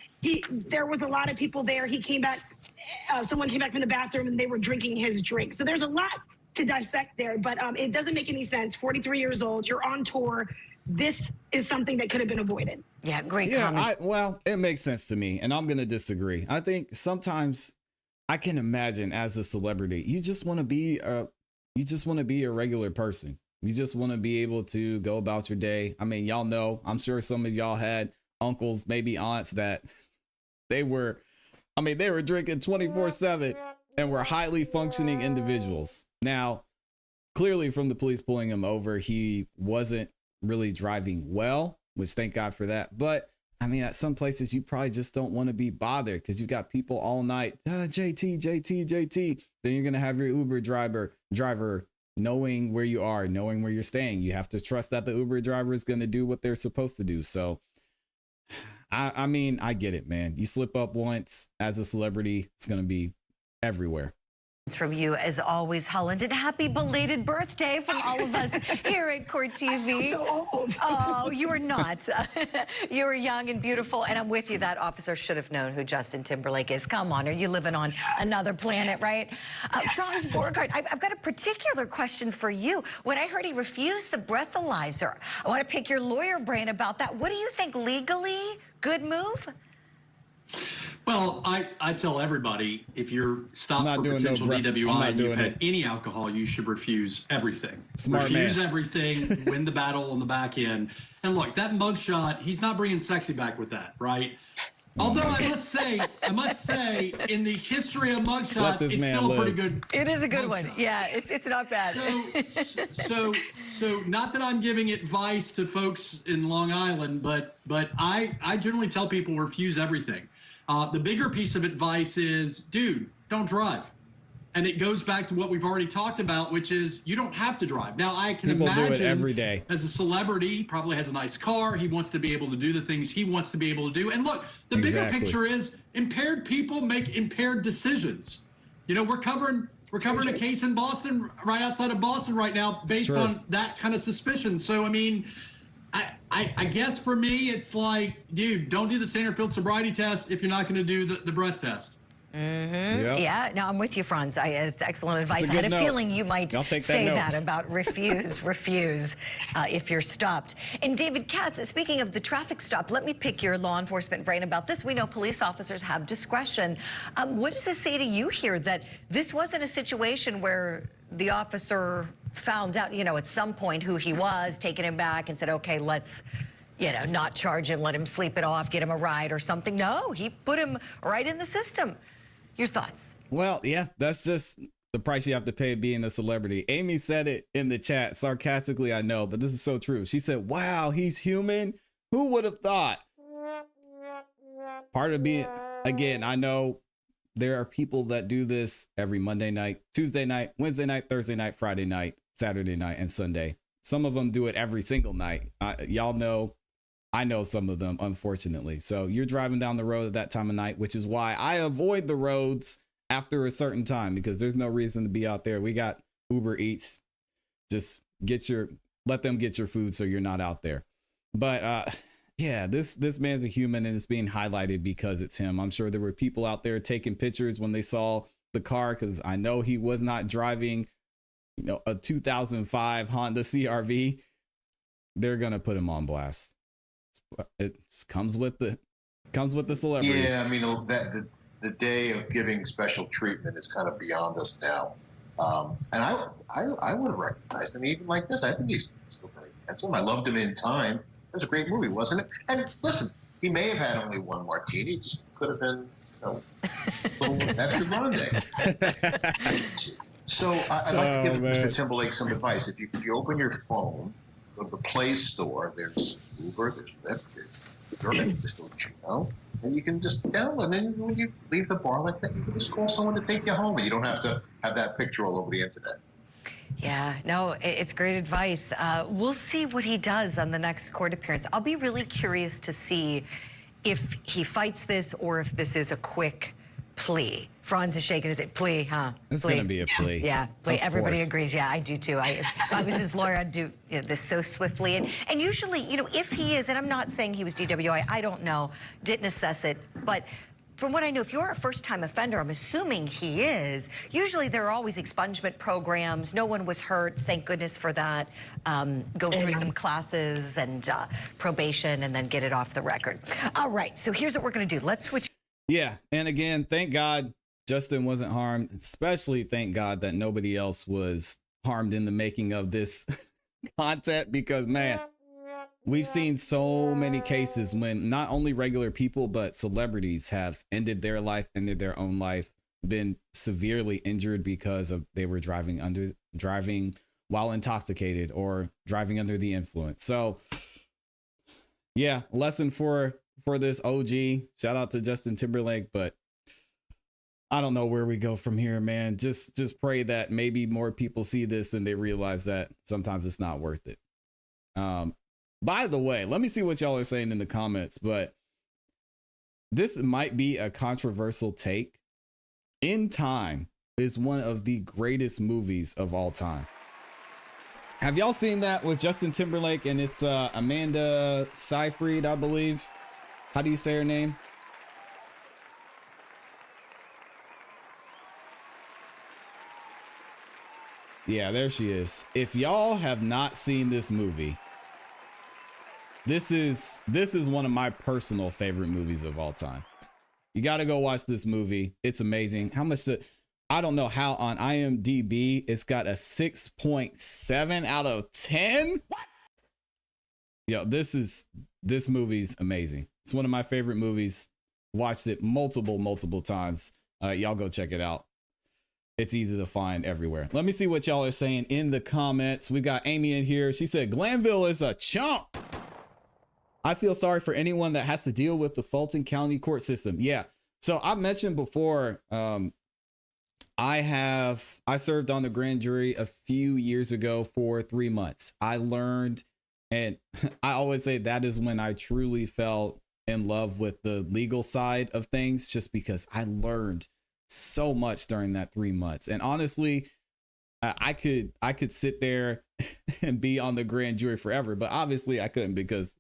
there was a lot of people there. He came back, someone came back from the bathroom and they were drinking his drink. So there's a lot to dissect there, but it doesn't make any sense. 43 years old, you're on tour. This is something that could have been avoided. Yeah, great comments. Well, it makes sense to me, and I'm going to disagree. I think sometimes I can imagine as a celebrity, you just want to be a regular person. You just want to be able to go about your day. I mean, y'all know, I'm sure some of y'all had uncles, maybe aunts that they were drinking 24/7 and were highly functioning individuals. Now, clearly from the police pulling him over, he wasn't really driving well, which thank God for that. But I mean, at some places you probably just don't want to be bothered because you've got people all night, JT. Then you're going to have your Uber driver knowing where you are, knowing where you're staying. You have to trust that the Uber driver is going to do what they're supposed to do. So I mean, I get it, man. You slip up once as a celebrity, it's going to be everywhere. From you, as always, Holland, and happy belated birthday from all of us here at Court TV. So old. Oh, you are not. You are young and beautiful, and I'm with you. That officer should have known who Justin Timberlake is. Come on, are you living on another planet, right? Franz Borghardt, I've got a particular question for you. When I heard he refused the breathalyzer, I want to pick your lawyer brain about that. What do you think legally? Good move? Well, I tell everybody, if you're stopped for potential DWI and you've had any alcohol, you should refuse everything. Refuse everything, win the battle on the back end. And look, that mugshot, he's not bringing sexy back with that, right? Although I must say, in the history of mugshots, it's still a pretty good. It is a good one. Yeah, it's not bad. So not that I'm giving advice to folks in Long Island, but I generally tell people refuse everything. The bigger piece of advice is, dude, don't drive. And it goes back to what we've already talked about, which is you don't have to drive. Now, I can imagine do it every day. As a celebrity, he probably has a nice car. He wants to be able to do the things he wants to be able to do. And look, the bigger picture is impaired people make impaired decisions. You know, we're covering a case in Boston, right outside of Boston right now, based on that kind of suspicion. So, I mean, I guess for me, it's like, dude, don't do the standard field sobriety test if you're not going to do the breath test. Mm-hmm. Yep. Yeah, no, I'm with you, Franz. It's excellent advice. I had a feeling you might say that about refuse if you're stopped. And David Katz, speaking of the traffic stop, let me pick your law enforcement brain about this. We know police officers have discretion. What does this say to you here that this wasn't a situation where the officer found out, you know, at some point who he was, taken him back and said, okay, let's, you know, not charge him, let him sleep it off, get him a ride or something. No, he put him right in the system. Your thoughts? Well, yeah, that's just the price you have to pay being a celebrity. Amy said it in the chat, sarcastically, I know, but this is so true. She said, wow, he's human. Who would have thought? Part of being, again, I know there are people that do this every Monday night, Tuesday night, Wednesday night, Thursday night, Friday night, Saturday night, and Sunday. Some of them do it every single night. Y'all know, I know some of them, unfortunately. So you're driving down the road at that time of night, which is why I avoid the roads after a certain time, because there's no reason to be out there. We got Uber Eats. Just let them get your food so you're not out there. But yeah, this man's a human and it's being highlighted because it's him. I'm sure there were people out there taking pictures when they saw the car, because I know he was not driving, you know, a 2005 Honda CRV. They're gonna put him on blast. It comes with the celebrity. Yeah, I mean the day of giving special treatment is kind of beyond us now. And I would have recognized him even like this. I think he's still very handsome. I loved him in Time. It was a great movie, wasn't it? And listen, he may have had only one martini. It just could have been, you know, a little extra grande. So I'd like to give man. Mr. Timberlake some advice. If you open your phone, go to the Play Store, there's Uber, there's Lyft, there's Gino, and you can just download. And then when you leave the bar like that, you can just call someone to take you home, and you don't have to have that picture all over the internet. Yeah, no, it's great advice. We'll see what he does on the next court appearance. I'll be really curious to see if he fights this or if this is a quick plea. Franz is shaking his head. Plea, huh? It's Plea. going to be a plea. Yeah, plea. Of Everybody course. agrees. Yeah, I do too. If I was his lawyer, I'd do this so swiftly. And usually, you know, if he is, and I'm not saying he was DWI, I don't know, didn't assess it, but from what I know, if you're a first-time offender, I'm assuming he is, usually there are always expungement programs. No one was hurt, thank goodness for that. Go through some classes and probation and then get it off the record. All right, so here's what we're gonna do. Let's switch. Yeah, and again, thank God Justin wasn't harmed, especially thank God that nobody else was harmed in the making of this content, because man, we've seen so many cases when not only regular people, but celebrities have ended their life, ended their own life, been severely injured because of they were driving while intoxicated or driving under the influence. So yeah, lesson for this OG. Shout out to Justin Timberlake, but I don't know where we go from here, man. Just pray that maybe more people see this and they realize that sometimes it's not worth it. By the way, let me see what y'all are saying in the comments, but this might be a controversial take. In Time is one of the greatest movies of all time. Have y'all seen that with Justin Timberlake and it's Amanda Seyfried, I believe? How do you say her name? Yeah, there she is. If y'all have not seen this movie, this is one of my personal favorite movies of all time. You got to go watch this movie. It's amazing. How much I don't know how on IMDb it's got a 6.7 out of 10. What? Yo, this movie's amazing. It's one of my favorite movies. Watched it multiple times. Y'all go check it out. It's easy to find everywhere. Let me see what y'all are saying in the comments. We got Amy in here. She said, Glanville is a chump. I feel sorry for anyone that has to deal with the Fulton County court system. Yeah. So I mentioned before, I served on the grand jury a few years ago for 3 months. I learned, and I always say that is when I truly fell in love with the legal side of things, just because I learned so much during that 3 months. And honestly, I could sit there and be on the grand jury forever, but obviously I couldn't because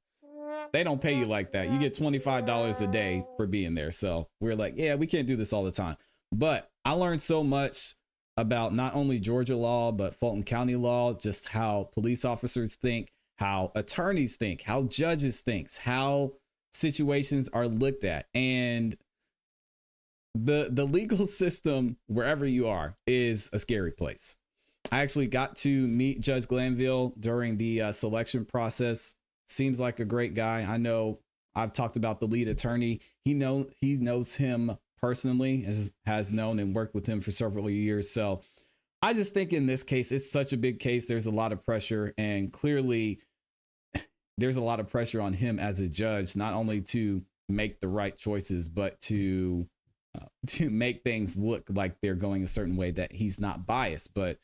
they don't pay you like that. You get $25 a day for being there. So we're like, yeah, we can't do this all the time. But I learned so much about not only Georgia law, but Fulton County law, just how police officers think, how attorneys think, how judges think, how situations are looked at. And the legal system, wherever you are, is a scary place. I actually got to meet Judge Glanville during the selection process. Seems like a great guy. I know I've talked about the lead attorney. He knows him personally, has known and worked with him for several years. So I just think in this case, it's such a big case. There's a lot of pressure, and clearly there's a lot of pressure on him as a judge, not only to make the right choices, but to make things look like they're going a certain way, that he's not biased. But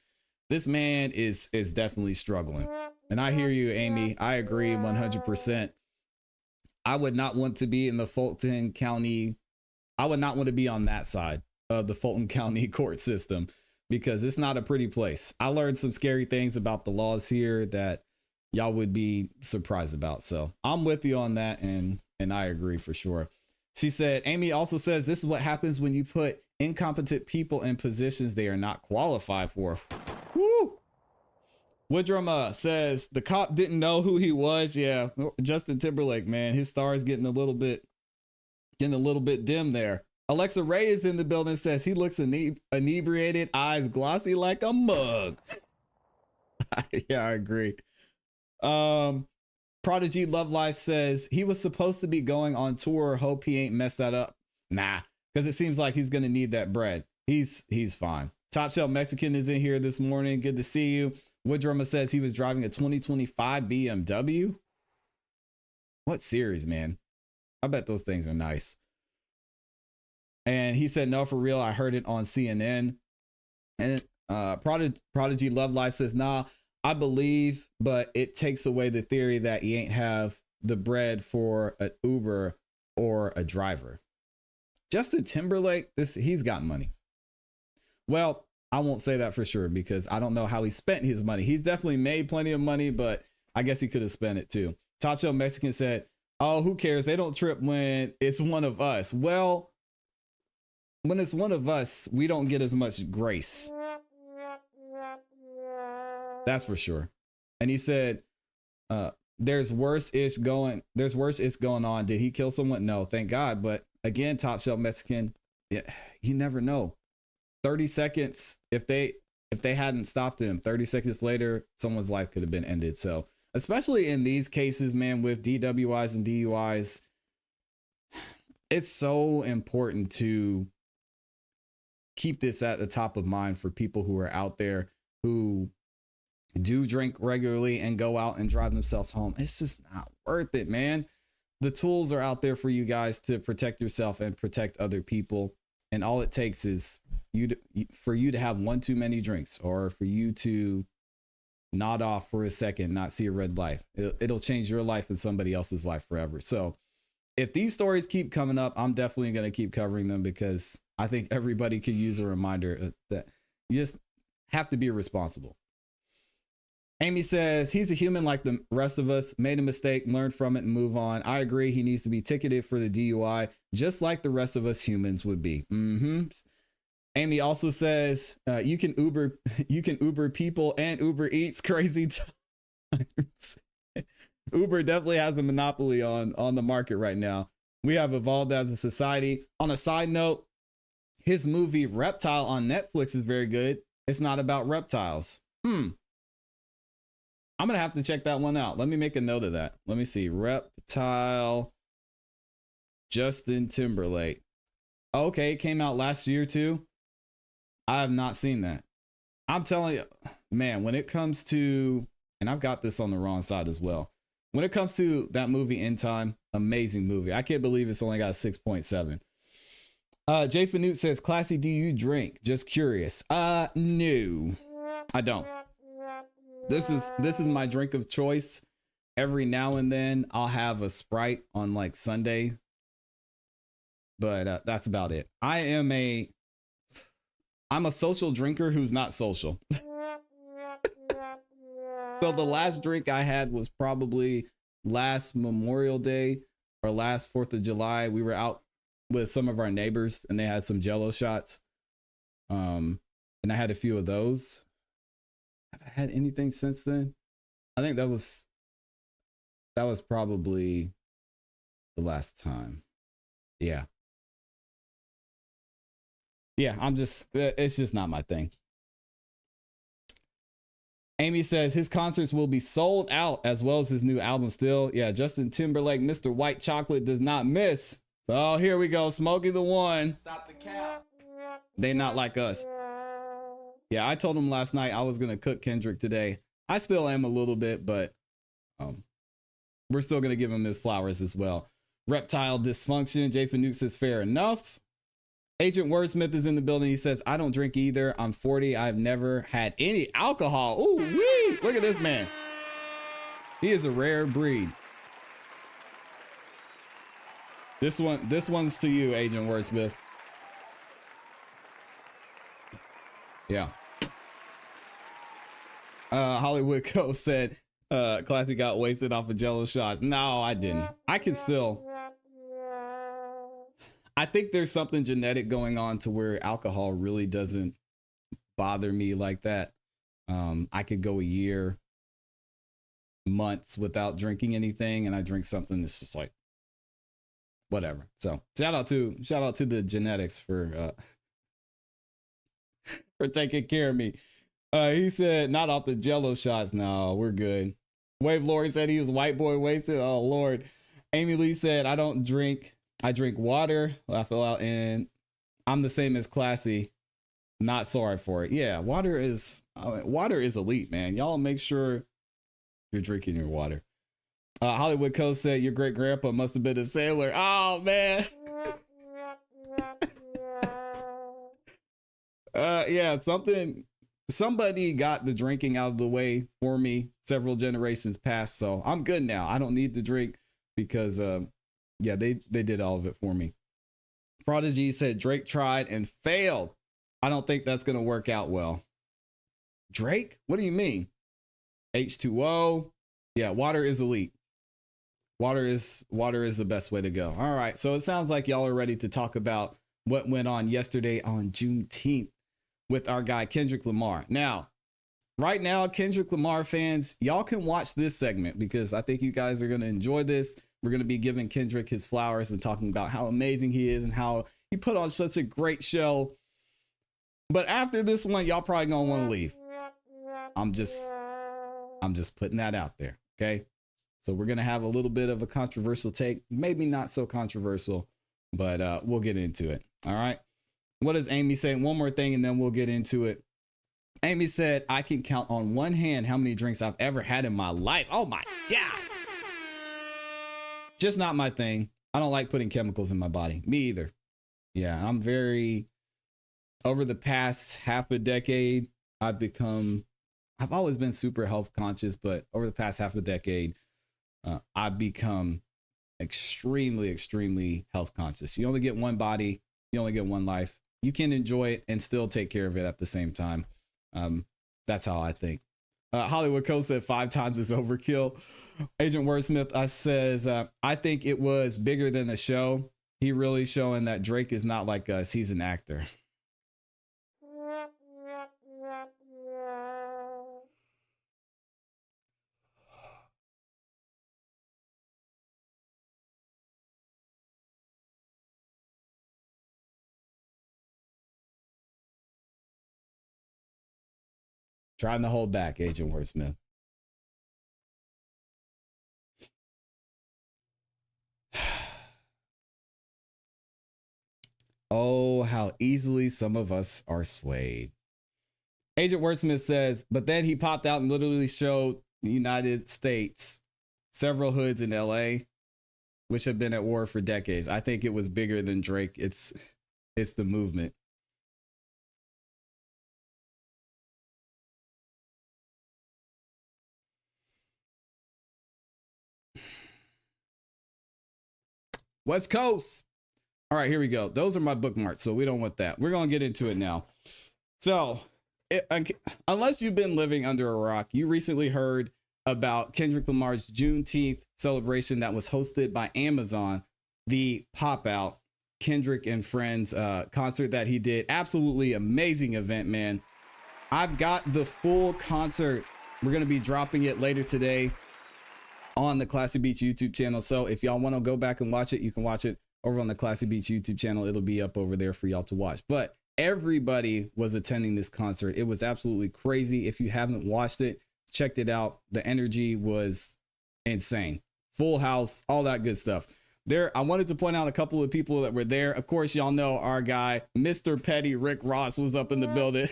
this man is definitely struggling. And I hear you, Amy. I agree 100%. I would not want to be in the Fulton County. I would not want to be on that side of the Fulton County court system, because it's not a pretty place. I learned some scary things about the laws here that y'all would be surprised about. So I'm with you on that. And I agree for sure. She said, Amy also says, this is what happens when you put incompetent people in positions they are not qualified for. Woo! Woodrum says the cop didn't know who he was. Yeah, Justin Timberlake, man, his star is getting a little bit dim there. Alexa Ray is in the building, says he looks inebriated, eyes glossy like a mug. Yeah, I agree. Prodigy Love Life says he was supposed to be going on tour. Hope he ain't messed that up. Nah, because it seems like he's gonna need that bread. He's fine. Top Shelf Mexican is in here this morning. Good to see you. Woodrummer says he was driving a 2025 BMW. What series, man? I bet those things are nice. And he said, no, for real. I heard it on CNN. And Prodigy Love Life says, nah, I believe, but it takes away the theory that you ain't have the bread for an Uber or a driver. Justin Timberlake, he's got money. Well, I won't say that for sure because I don't know how he spent his money. He's definitely made plenty of money, but I guess he could have spent it too. Top Shelf Mexican said, oh, who cares? They don't trip when it's one of us. Well, when it's one of us, we don't get as much grace. That's for sure. And he said, there's worse it's going on. Did he kill someone? No, thank God. But again, Top Shelf Mexican, yeah, you never know. 30 seconds, if they hadn't stopped him, 30 seconds later, someone's life could have been ended. So especially in these cases, man, with DWIs and DUIs, it's so important to keep this at the top of mind for people who are out there who do drink regularly and go out and drive themselves home. It's just not worth it, man. The tools are out there for you guys to protect yourself and protect other people. And all it takes is for you to have one too many drinks, or for you to nod off for a second, not see a red light. It'll change your life and somebody else's life forever. So if these stories keep coming up, I'm definitely going to keep covering them because I think everybody could use a reminder that you just have to be responsible. Amy says he's a human like the rest of us, made a mistake, learned from it and move on. I agree. He needs to be ticketed for the DUI, just like the rest of us humans would be. Amy also says you can Uber people and Uber Eats. Crazy times. Uber definitely has a monopoly on the market right now. We have evolved as a society. On a side note, his movie Reptile on Netflix is very good. It's not about reptiles. I'm going to have to check that one out. Let me make a note of that. Let me see. Reptile, Justin Timberlake. Okay, it came out last year too. I have not seen that. I'm telling you, man, when it comes to, and I've got this on the wrong side as well. When it comes to that movie In Time, amazing movie. I can't believe it's only got a 6.7. Jay Fanute says, ClassE, do you drink? Just curious. No, I don't. This is my drink of choice. Every now and then I'll have a Sprite on like Sunday, but that's about it. I'm a social drinker who's not social. So the last drink I had was probably last Memorial Day or last 4th of July. We were out with some of our neighbors and they had some Jello shots. And I had a few of those. Have I had anything since then? I think that was probably the last time. Yeah. Yeah, it's just not my thing. Amy says his concerts will be sold out as well as his new album still. Yeah, Justin Timberlake, Mr. White Chocolate does not miss. So here we go. Smokey the One. Stop the cap. They not like us. Yeah, I told him last night I was going to cook Kendrick today. I still am a little bit, but we're still going to give him his flowers as well. Reptile Dysfunction. Jay Fanuk says fair enough. Agent Wordsmith is in the building. He says, I don't drink either. I'm 40. I've never had any alcohol. Ooh, wee. Look at this man. He is a rare breed. This one's to you, Agent Wordsmith. Yeah. Hollywood Co said, ClassE got wasted off of Jello shots. No, I didn't. I think there's something genetic going on to where alcohol really doesn't bother me like that. I could go a year, months without drinking anything, and I drink something that's just like whatever. So shout out to the genetics for taking care of me. He said not off the Jello shots. No, we're good. Wave Lori said he was white boy wasted. Oh Lord. Amy Lee said I don't drink. I drink water. I fill out, and I'm the same as ClassE. Not sorry for it. Yeah, water is elite, man. Y'all make sure you're drinking your water. Hollywood Coast said your great grandpa must have been a sailor. Oh man. Yeah, somebody got the drinking out of the way for me several generations past, so I'm good now. I don't need to drink because yeah, they did all of it for me. Prodigy said Drake tried and failed. I don't think that's gonna work out well. Drake? What do you mean? H2O. Yeah, water is elite. Water is the best way to go. All right, so it sounds like y'all are ready to talk about what went on yesterday on Juneteenth with our guy Kendrick Lamar. Now, right now, Kendrick Lamar fans, y'all can watch this segment because I think you guys are going to enjoy this. We're going to be giving Kendrick his flowers and talking about how amazing he is and how he put on such a great show. But after this one, y'all probably going to want to leave. I'm just putting that out there, okay? So we're going to have a little bit of a controversial take, maybe not so controversial, but we'll get into it. All right. What does Amy say? One more thing and then we'll get into it. Amy said, I can count on one hand how many drinks I've ever had in my life. Oh my God. Just not my thing. I don't like putting chemicals in my body. Me either. Yeah, I'm over the past half a decade, I've always been super health conscious, but over the past half a decade, I've become extremely, extremely health conscious. You only get one body. You only get one life. You can enjoy it and still take care of it at the same time. That's how I think. Hollywood Coast said 5 times is overkill. Agent Wordsmith says, I think it was bigger than the show. He really showing that Drake is not like us. He's an actor. Trying to hold back, Agent Wordsmith. Oh, how easily some of us are swayed. Agent Wordsmith says, but then he popped out and literally showed the United States several hoods in LA, which have been at war for decades. I think it was bigger than Drake. It's the movement. West Coast. All right, here we go. Those are my bookmarks, so we don't want that. We're going to get into it now. So, unless you've been living under a rock, you recently heard about Kendrick Lamar's Juneteenth celebration that was hosted by Amazon, the Pop Out Kendrick and Friends concert that he did. Absolutely amazing event, man. I've got the full concert. We're going to be dropping it later today on the ClassE Beats YouTube channel. So if y'all want to go back and watch it, you can watch it over on the ClassE Beats YouTube channel. It'll be up over there for y'all to watch. But everybody was attending this concert. It was absolutely crazy. If you haven't watched it, checked it out. The energy was insane. Full house, all that good stuff. I wanted to point out a couple of people that were there. Of course, y'all know our guy, Mr. Petty Rick Ross, was up in the building.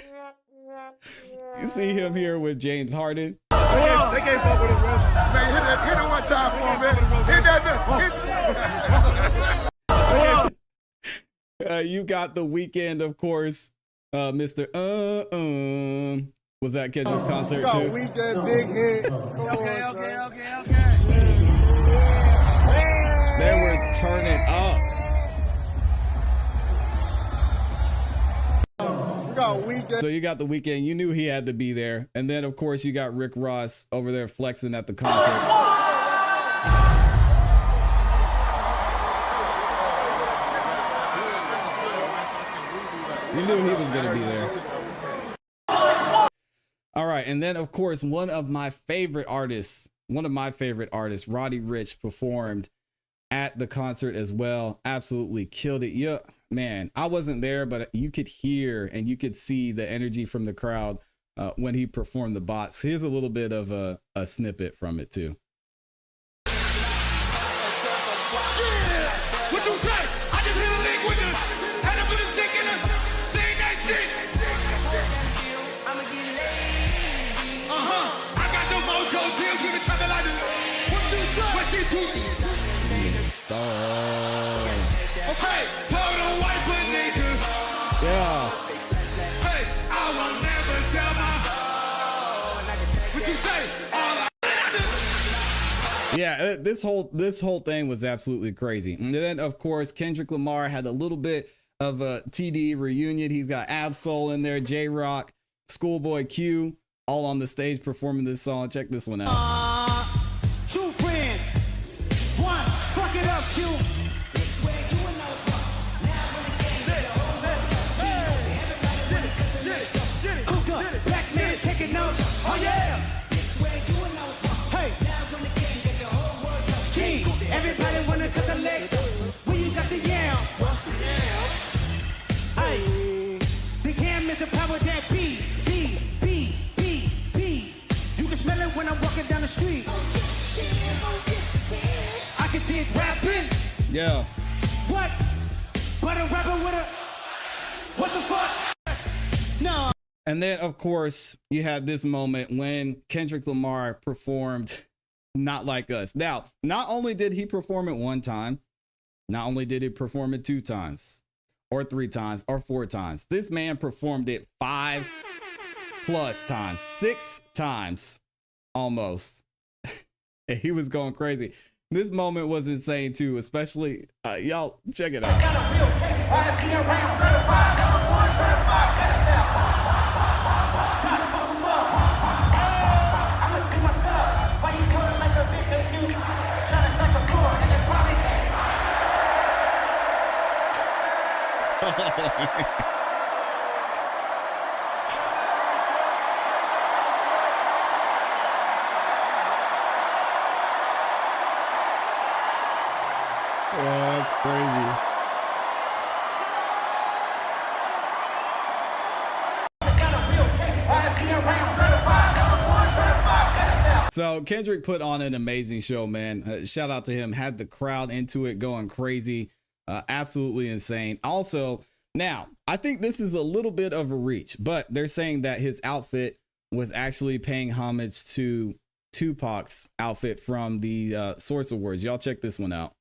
You see him here with James Harden. They can't fuck with him, bro. Man, hit it one time for him, man. Hit that. You got The Weeknd, of course. Mr. Was that Kendrick's concert too? Weeknd, big hit. Okay. They were turning up. So you got The Weeknd. You knew he had to be there. And then, of course, you got Rick Ross over there flexing at the concert. You knew he was going to be there. All right. And then, of course, one of my favorite artists, Roddy Ricch, performed at the concert as well. Absolutely killed it. Yeah, man, I wasn't there, but you could hear and you could see the energy from the crowd when he performed the box. Here's a little bit of a snippet from it too. What you say? I just hit a lick with the head up with a stick in her. Saying that shit. So Okay, tell them white nigga. yeah. Hey, I will never tell my. What you say? Yeah, this whole thing was absolutely crazy. And then of course Kendrick Lamar had a little bit of a TD reunion. He's got Absol in there, J-Rock, Schoolboy Q, all on the stage performing this song. Check this one out. True friends. One, fuck it up, Q. Cook up, black man taking note. Oh yeah. Hey. King, everybody wanna cut the legs. When you got the yam. Hey. The yam is the power that be. You can smell it when I'm walking down the street. I can dig rapping. Yeah. What? But a rapper with a. What the fuck? No. And then of course you had this moment when Kendrick Lamar performed Not Like Us. Now, not only did he perform it one time, not only did he perform it 2 times or 3 times or 4 times, this man performed it 5+ times, 6 times almost. And he was going crazy. This moment was insane too, especially y'all check it out. Oh, that's crazy. So Kendrick put on an amazing show, man. Shout out to him. Had the crowd into it, going crazy. Absolutely insane. Also, now, I think this is a little bit of a reach, but they're saying that his outfit was actually paying homage to Tupac's outfit from the Source Awards. Y'all check this one out.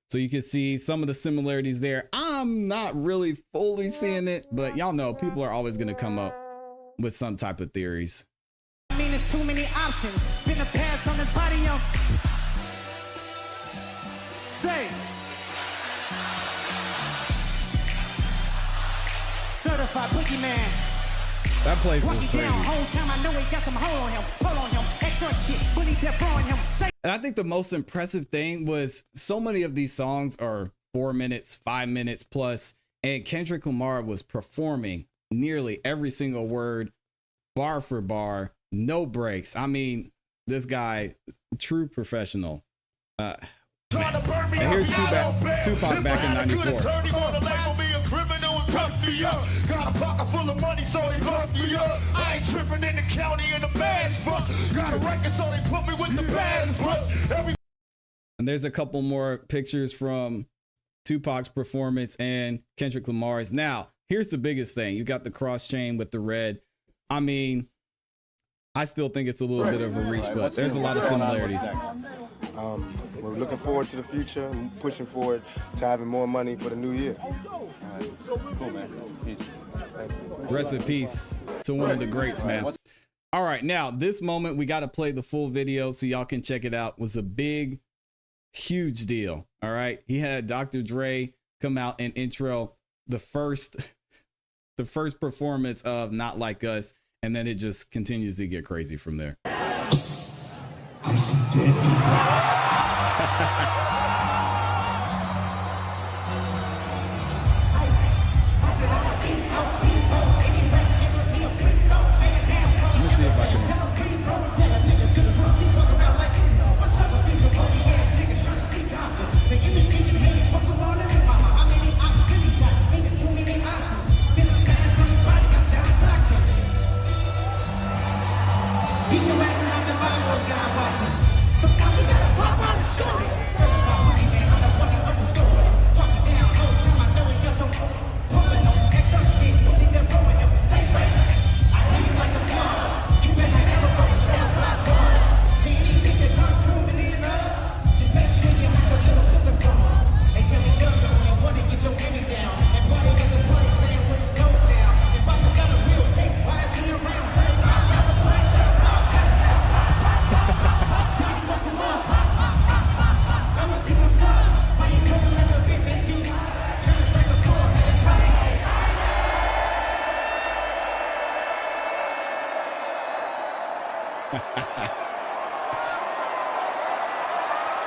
So you can see some of the similarities there. I'm not really fully seeing it, but y'all know people are always going to come up with some type of theories. I mean, there's too many options. Been a pass on his body, yo. Say. Certified boogeyman. That place was crazy. Whole time I know he got some hold on him. Hold on him. Extra shit. Bully death on him. Say. And I think the most impressive thing was so many of these songs are 4 minutes, 5 minutes plus, and Kendrick Lamar was performing nearly every single word, bar for bar, no breaks. I mean, this guy, true professional. And here's Tupac back in '94. Got a pocket full of money, so they locked me up. I ain't tripping in the county in the bass fuck. Got a record, so they put me with the bass fuck. And there's a couple more pictures from Tupac's performance and Kendrick Lamar's. Now, here's the biggest thing. You got the cross chain with the red. I mean, I still think it's a little bit of a reach, but there's a lot of similarities. We're looking forward to the future and pushing forward to having more money for the new year. Cool, man. Peace. Rest in peace to one of the greats, man. All right, now this moment, we got to play the full video so y'all can check it out. Was a big, huge deal. All right, he had Dr. Dre come out and intro the first performance of Not Like Us, and then it just continues to get crazy from there. I see dead people. Let me see if I can.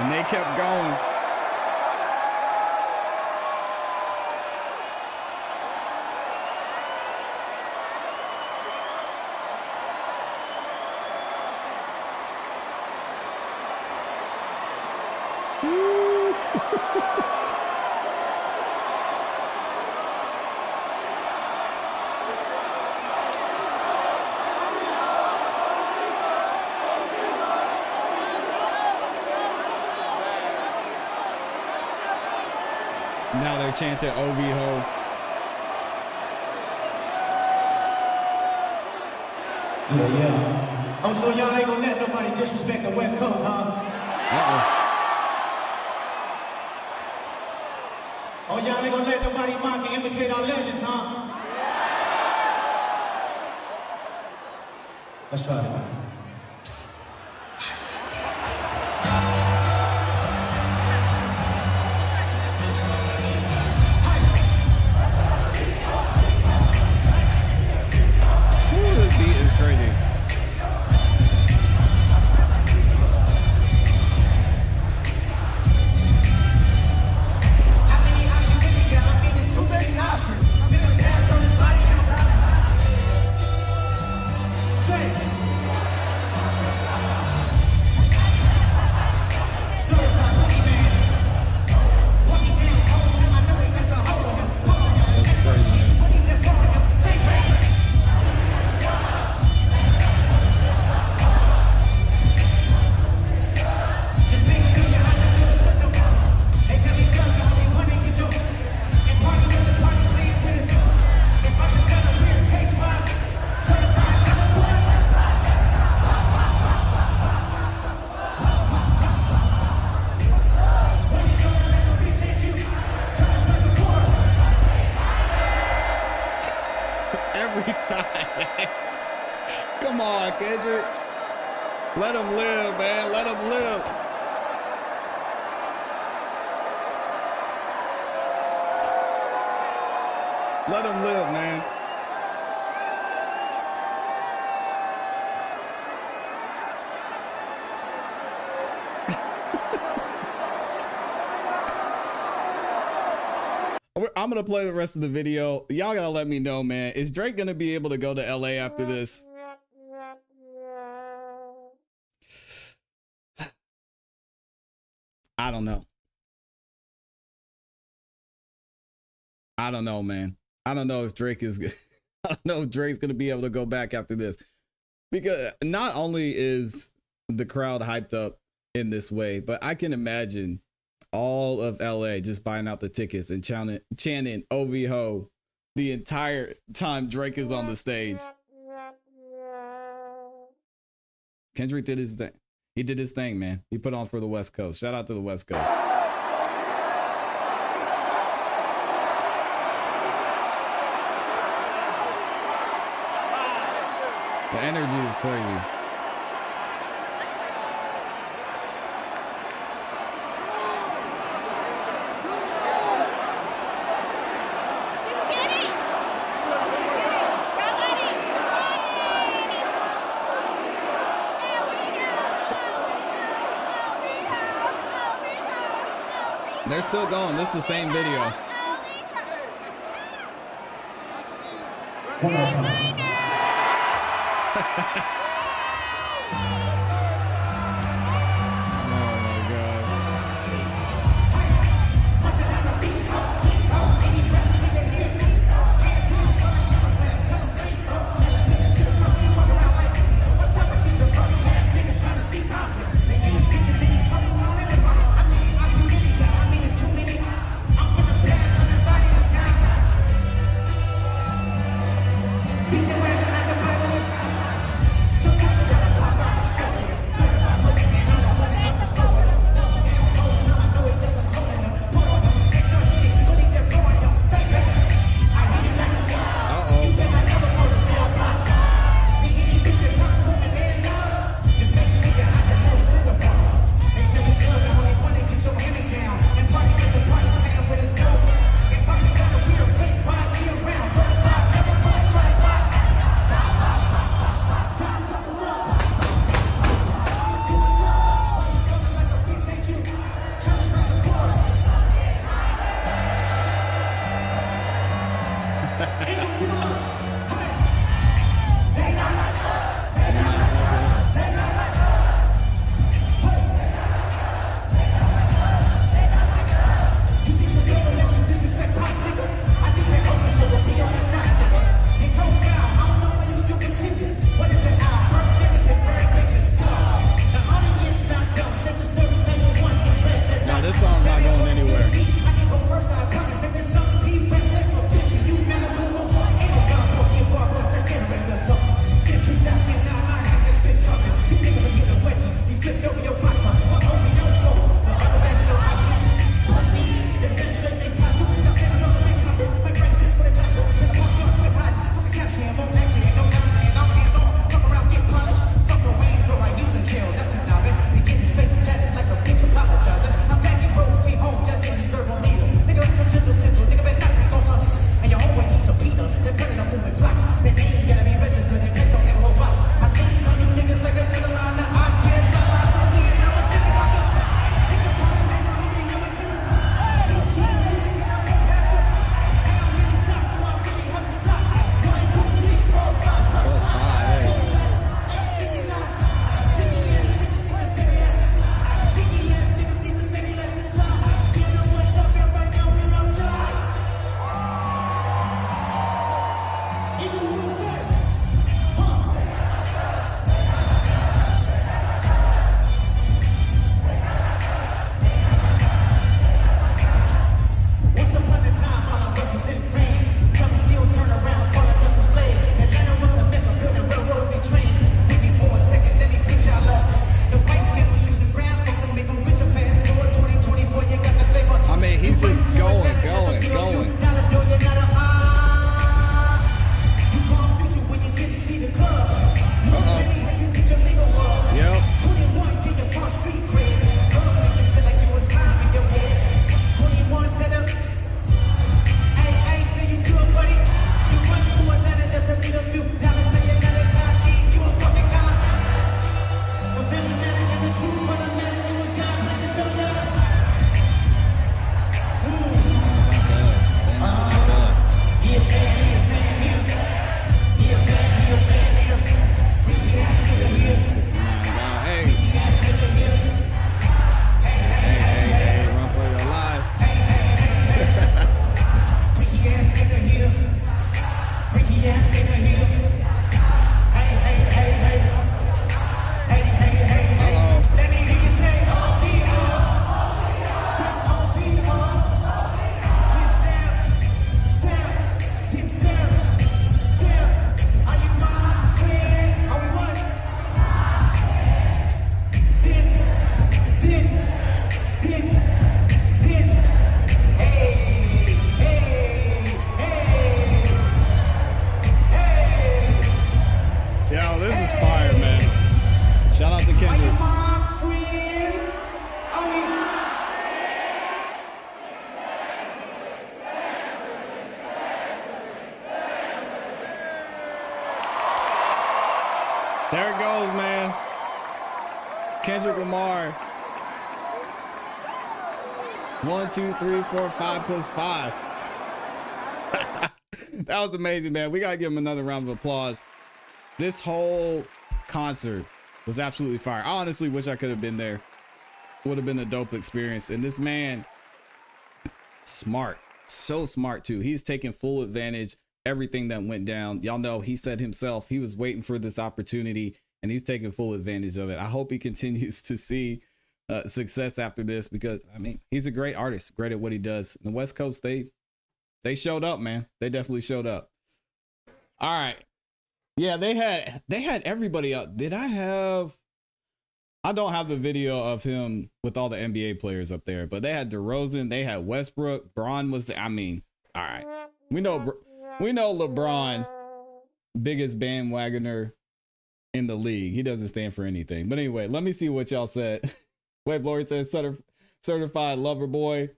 And they kept going. Now they're chanting OV-ho. Yeah. Oh, so y'all ain't gonna let nobody disrespect the West Coast, huh? Oh, y'all ain't gonna let nobody mock and imitate our legends, huh? Let's try it. Every time. Come on, Kendrick. Let him live, man. Let him live. Let him live, man. I'm gonna play the rest of the video. Y'all gotta let me know, man. Is Drake gonna be able to go to LA after this? I don't know. I don't know, man. I don't know if Drake is I don't know if Drake's gonna be able to go back after this. Because not only is the crowd hyped up in this way, but I can imagine all of LA just buying out the tickets and chanting OV-ho the entire time Drake is on the stage. Kendrick did his thing. He did his thing, man. He put on for the West Coast. Shout out to the West Coast. The energy is crazy. They're still going. This is the same video. One more time. this song's not going anywhere. There it goes, man. Kendrick Lamar. 1, 2, 3, 4, 5 plus 5. That was amazing, man. We gotta give him another round of applause. This whole concert was absolutely fire. I honestly wish I could have been there. Would have been a dope experience. And this man, smart, so smart too. He's taking full advantage. Everything that went down, y'all know, he said himself he was waiting for this opportunity and he's taking full advantage of it. I hope he continues to see success after this, because I mean, he's a great artist, great at what he does. The West Coast, they showed up, man. They definitely showed up. All right, yeah, they had everybody up. I don't have the video of him with all the NBA players up there, but they had DeRozan, they had Westbrook, Braun was there. I mean, all right, we know LeBron, biggest bandwagoner in the league. He doesn't stand for anything. But anyway, let me see what y'all said. Wave Lori said certified lover boy.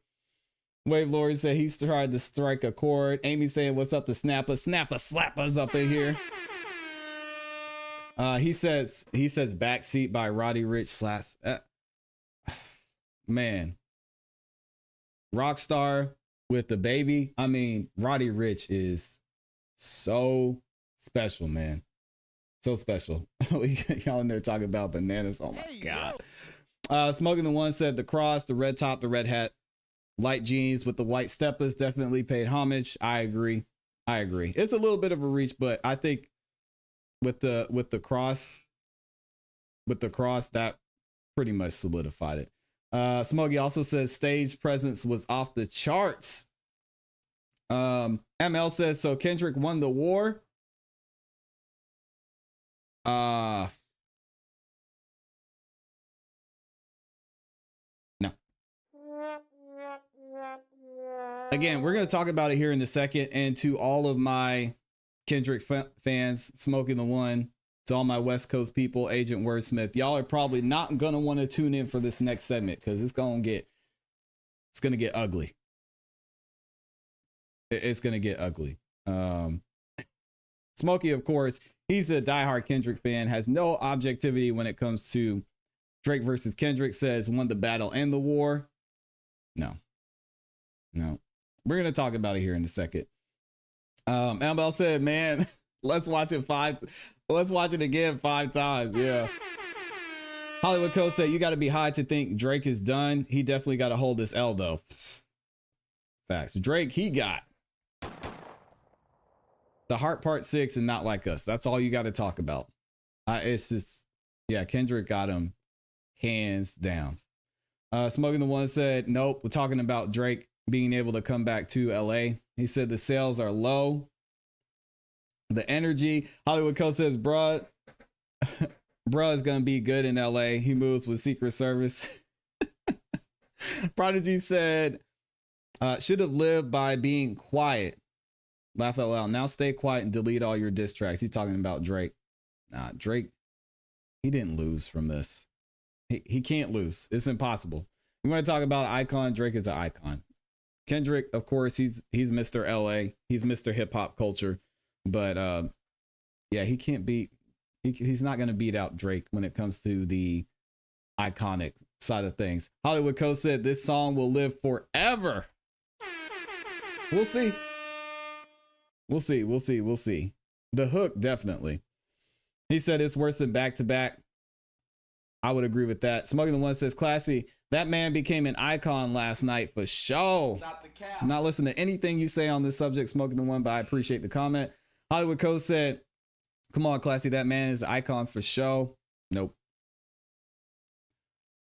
Wave Lori said he's tried to strike a chord. Amy saying what's up to Snapper. Snapper Slapper's up in here. He says Backseat by Roddy Ricch / man. Rockstar with the baby. I mean, Roddy Ricch is so special, man. So special. Y'all in there talking about bananas. Oh my God. Smoking the One said the cross, the red top, the red hat, light jeans with the white steppers definitely paid homage. I agree. It's a little bit of a reach, but I think with the cross that pretty much solidified it. Smokey also says stage presence was off the charts. ML says, so Kendrick won the war. No. Again, we're going to talk about it here in a second. And to all of my Kendrick fans, Smoking the One, to all my West Coast people, Agent Wordsmith, y'all are probably not going to want to tune in for this next segment because it's going to get ugly. It's going to get ugly. Smokey, of course, he's a diehard Kendrick fan, has no objectivity when it comes to Drake versus Kendrick, says won the battle and the war. No. We're going to talk about it here in a second. Annabelle said, man, let's watch it again 5 times. Yeah. Hollywood Code said, you got to be high to think Drake is done. He definitely got to hold this L though. Facts. Drake, he got the Heart Part 6 and Not Like Us. That's all you got to talk about. It's just, yeah, Kendrick got him hands down. Smoking the One said, nope, we're talking about Drake being able to come back to LA. He said the sales are low. The energy. Hollywood Code says, bruh is going to be good in LA. He moves with Secret Service. Prodigy said, should have lived by being quiet. Laugh out loud. Now stay quiet and delete all your diss tracks. He's talking about Drake. Nah, Drake, he didn't lose from this. He can't lose. It's impossible. You want to talk about icon? Drake is an icon. Kendrick, of course, he's Mr. LA. He's Mr. hip hop culture. But yeah, he can't beat. He's not going to beat out Drake when it comes to the iconic side of things. Hollywood Code said this song will live forever. We'll see. We'll see. The hook, definitely. He said it's worse than back to back. I would agree with that. Smoking the One says, ClassE, that man became an icon last night for sure. I'm not listening to anything you say on this subject, Smoking the One, but I appreciate the comment. Hollywood Code said, come on, ClassE, that man is an icon for show. Nope.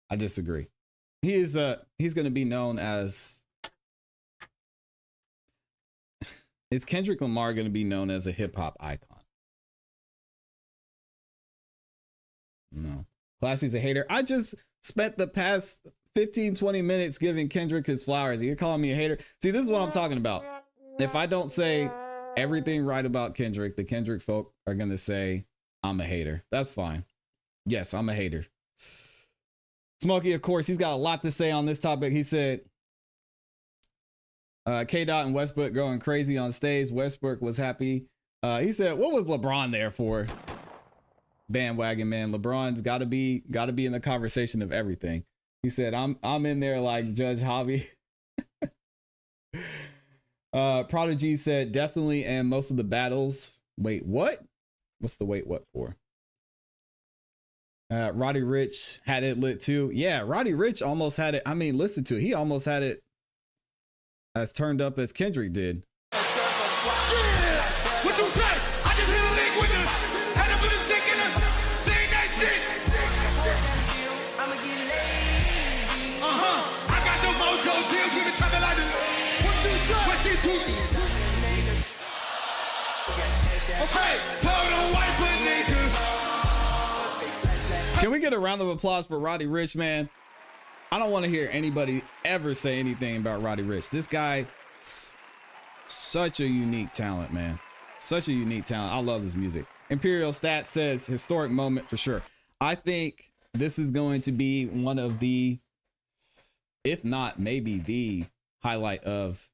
I disagree. He's going to be known as, is Kendrick Lamar going to be known as a hip hop icon? No. ClassE's a hater. I just spent the past 15-20 minutes giving Kendrick his flowers. You're calling me a hater? See, this is what I'm talking about. If I don't say everything right about Kendrick, the Kendrick folk are going to say I'm a hater. That's fine. Yes, I'm a hater. Smokey, of course, he's got a lot to say on this topic. He said, K-Dot and Westbrook going crazy on stage. Westbrook was happy. He said, what was LeBron there for? Bandwagon man. LeBron's got to be in the conversation of everything. He said, I'm in there like Judge Hobby. Prodigy said, definitely, and most of the battles. Wait, what? What's the wait what for? Roddy Ricch had it lit too. Yeah, Roddy Ricch almost had it. I mean, listen to it. He almost had it as turned up as Kendrick did. Yeah! What you say? I just hit a lick with the head up with a stick in her. Saying that shit. I'ma get lazy. I got the mojo deals with the travel like this. What you say? What she do? Okay, tell them white but nigga. Can we get a round of applause for Roddy Ricch, man? I don't want to hear anybody ever say anything about Roddy Ricch. This guy, such a unique talent, man. Such a unique talent. I love his music. Imperial Stat says historic moment for sure. I think this is going to be one of the, if not maybe the highlight of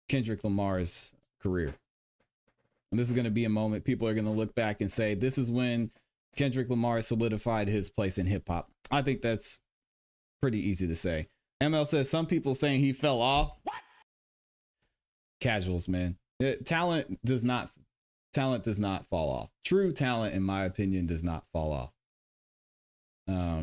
Kendrick Lamar's career. And this is going to be a moment people are going to look back and say, this is when Kendrick Lamar solidified his place in hip hop. I think that's pretty easy to say. ML says some people saying he fell off. What? Casuals, man. Talent does not fall off. True talent, in my opinion, does not fall off. Yeah,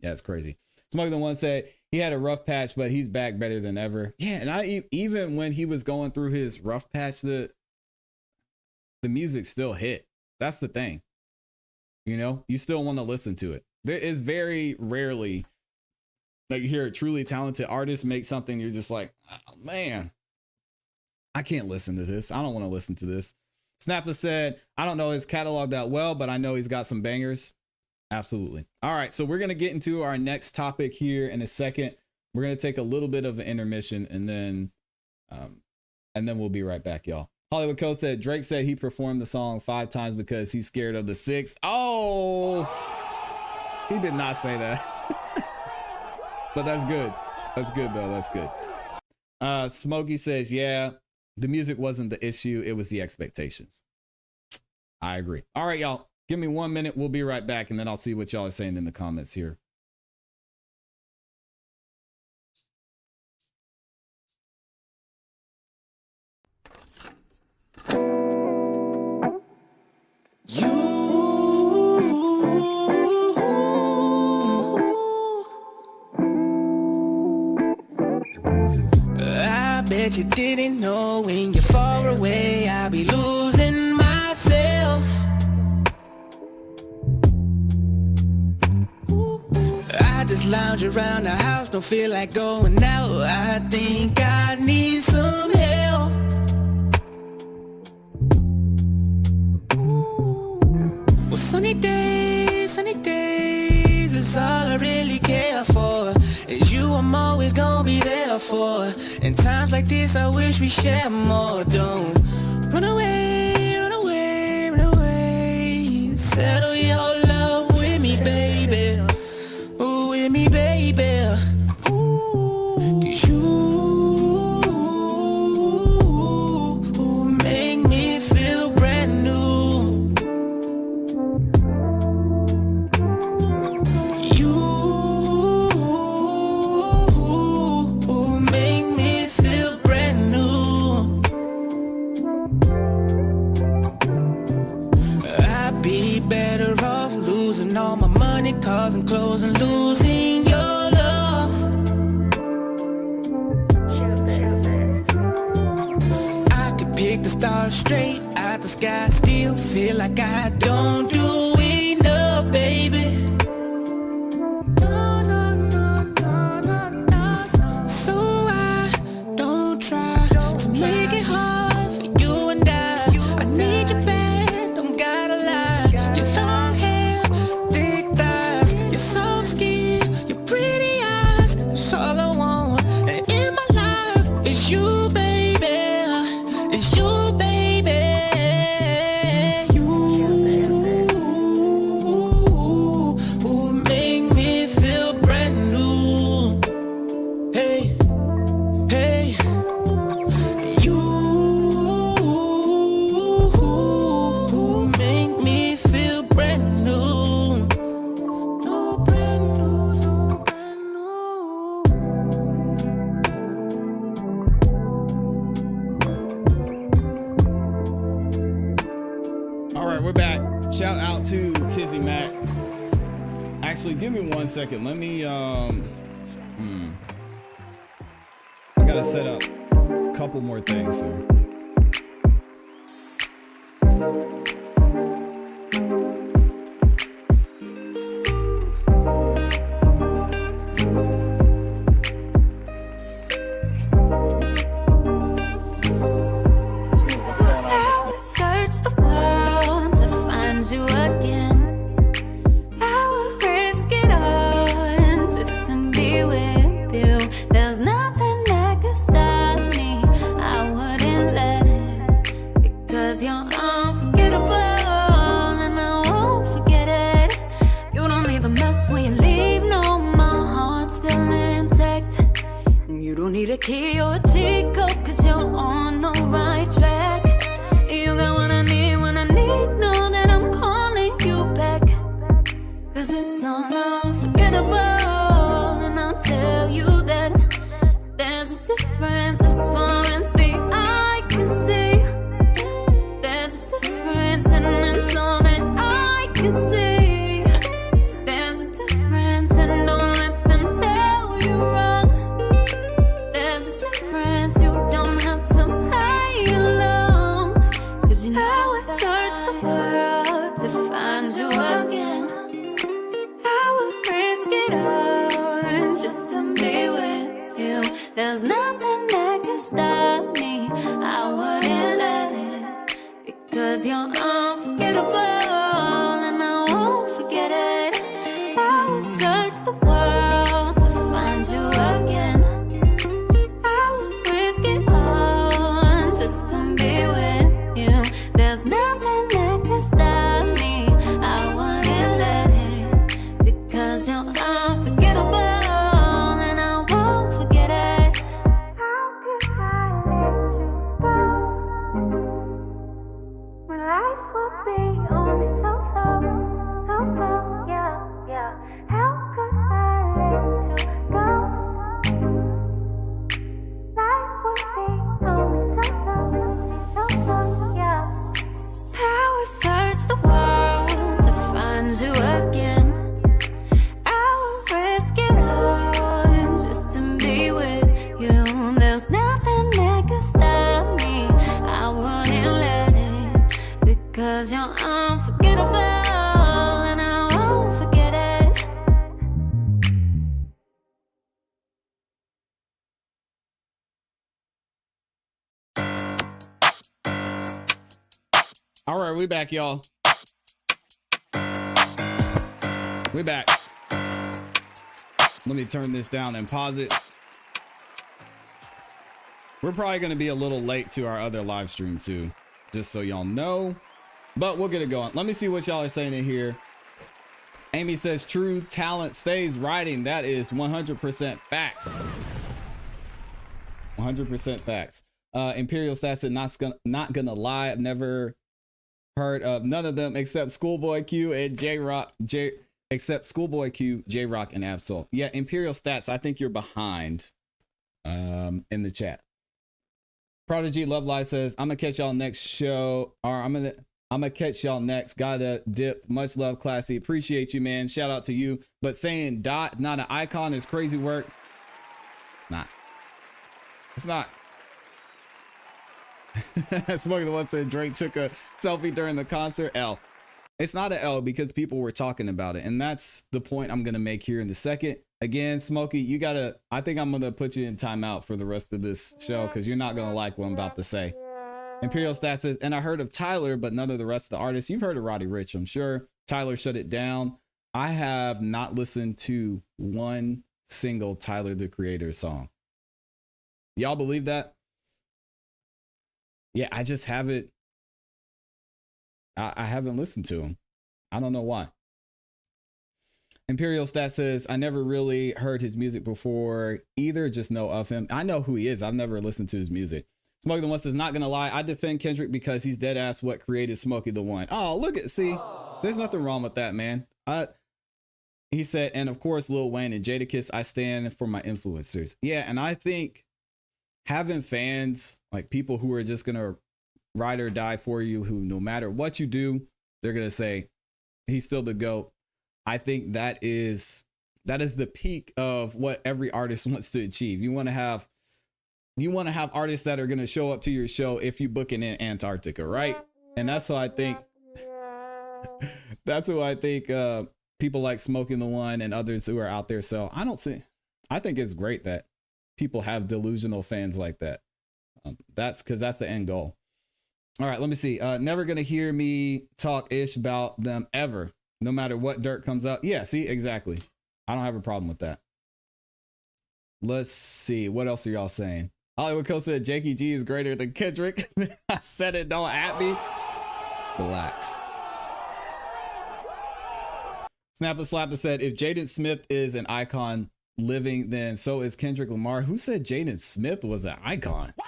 it's crazy. Smoking the One said he had a rough patch, but he's back better than ever. Yeah, and even when he was going through his rough patch, the music still hit. That's the thing. You know, you still want to listen to it. There is very rarely like you hear a truly talented artist make something you're just like, oh, man, I can't listen to this. I don't want to listen to this. Snapper said, I don't know his catalog that well, but I know he's got some bangers. Absolutely. All right, so we're going to get into our next topic here in a second. We're going to take a little bit of an intermission and then we'll be right back, y'all. Hollywood Code said, Drake said he performed the song 5 times because he's scared of the 6th. Oh, he did not say that. But that's good. That's good, though. That's good. Smokey says, yeah, the music wasn't the issue. It was the expectations. I agree. All right, y'all. Give me 1 minute. We'll be right back, and then I'll see what y'all are saying in the comments here. I bet you didn't know when you're far away, I'll be losing myself. I just lounge around the house, don't feel like going out. I think I need some help. Well, sunny days is all I really care for. Is you I'm always gonna be there for. In times like this, I wish we share more. Don't run away, run away, run away. Settle your love with me, baby. Ooh, with me, baby. 'Cause you make me feel brand new. You make me feel brand new. I'd be better off losing all my money, cars and clothes, and losing your love. I could pick the stars straight out the sky, still feel like I don't do enough, baby. So I don't try to make it hard for you and I need you bad, don't gotta lie. Your long hair, thick thighs, your soft skin, your pretty eyes, that's all I want. And in my life, it's you, baby. It's you, baby. You make me feel brand new. Hey, hey, you make me feel brand new. No brand new, no brand new. All right, we're back. Shout out to Tizzy Mac. Actually, give me 1 second. Let me, I gotta set up a couple more things here. I would search the world to find you again. I would risk it all just to be with you. There's nothing that could stop me. I wouldn't let it, because you're unforgettable and I won't forget it. You don't even mess when you leave, no, my heart's still intact. And you don't need a key or a cheat code, 'cause you're on the right track. You got what I need when I need, know that I'm calling you back. 'Cause it's all unforgettable, and I'll tell you that there's a difference as far as the eye can see. There's a difference, and it's all that I can see. There's a difference, and don't let them tell you wrong. There's a difference, you don't have to play along. 'Cause you know I would search the world to find you again. I There's nothing that can stop me. I wouldn't let it, because you're unforgettable, and I won't forget it. I will search the world to find you again. I would risk it all just to be with you. There's nothing that can stop me. I wouldn't let it, because you're unforgettable, and I won't forget it. How could I let you go when life would be only so, yeah. How could I let you go? Life would be only so, yeah. I would search the world to find you again. I would risk it all just to be with you. There's nothing that can stop me. I wouldn't let it, because you're unforgettable, and I won't forget it. All right, we back, y'all. We back. Let me turn this down and pause it. We're probably going to be a little late to our other live stream too, just so y'all know, but we'll get it going. Let me see what y'all are saying in here. Amy says true talent stays writing. That is 100% facts. 100% facts. Imperial Stats said not gonna lie, I've never heard of none of them except Schoolboy Q and J-Rock. Except Schoolboy Q, J-Rock, and Absol. Yeah, Imperial Stats, I think you're behind in the chat. Prodigy Love Life says, I'm gonna catch y'all next show, or I'm gonna catch y'all next. Gotta dip. Much love, ClassE. Appreciate you, man. Shout out to you. But saying Dot not an icon is crazy work. It's not. It's not. Smoking the one said Drake took a selfie during the concert. L. It's not an L because people were talking about it. And that's the point I'm going to make here in a second. Again, Smokey, you got to, I think I'm going to put you in timeout for the rest of this show because you're not going to like what I'm about to say. Imperial Stats says, and I heard of Tyler, but none of the rest of the artists. You've heard of Roddy Ricch, I'm sure. Tyler shut it down. I have not listened to one single Tyler, the Creator song. Y'all believe that? Yeah, I just haven't. I haven't listened to him. I don't know why. Imperial Stat says, I never really heard his music before either, just know of him. I know who he is. I've never listened to his music. Smokey the One says, not gonna lie, I defend Kendrick because he's dead ass what created Smokey the One. Oh, look at, see, there's nothing wrong with that, man. He said, and of course, Lil Wayne and Jadakiss, I stand for my influencers. Yeah, and I think having fans, like people who are just gonna ride or die for you, who no matter what you do, they're gonna say he's still the GOAT. I think that is the peak of what every artist wants to achieve. You want to have artists that are gonna show up to your show if you book it in Antarctica, right? And that's why I think people like Smoking the One and others who are out there. So I think it's great that people have delusional fans like that. That's because that's the end goal. All right, let me see. Never gonna hear me talk ish about them ever, no matter what dirt comes out. Yeah, see, exactly. I don't have a problem with that. Let's see. What else are y'all saying? Hollywood Co said Jakey G is greater than Kendrick. I said it, don't at me. Relax. Snapper Slapper said, if Jaden Smith is an icon living, then so is Kendrick Lamar. Who said Jaden Smith was an icon? What?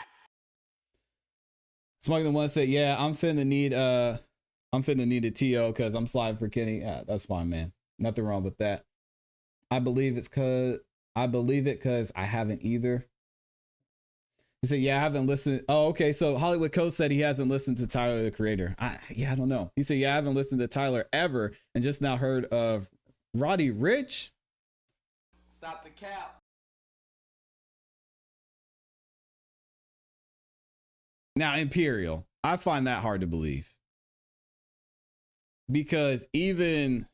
Smoking the One said, yeah, I'm finna need a TO because I'm sliding for Kenny. Yeah, that's fine, man. Nothing wrong with that. I believe it because I haven't either. He said, yeah, I haven't listened. Oh, okay. So Hollywood Coast said he hasn't listened to Tyler, the Creator. I don't know. He said, yeah, I haven't listened to Tyler ever and just now heard of Roddy Ricch. Stop the cap. Now, Imperial, I find that hard to believe. Because I'm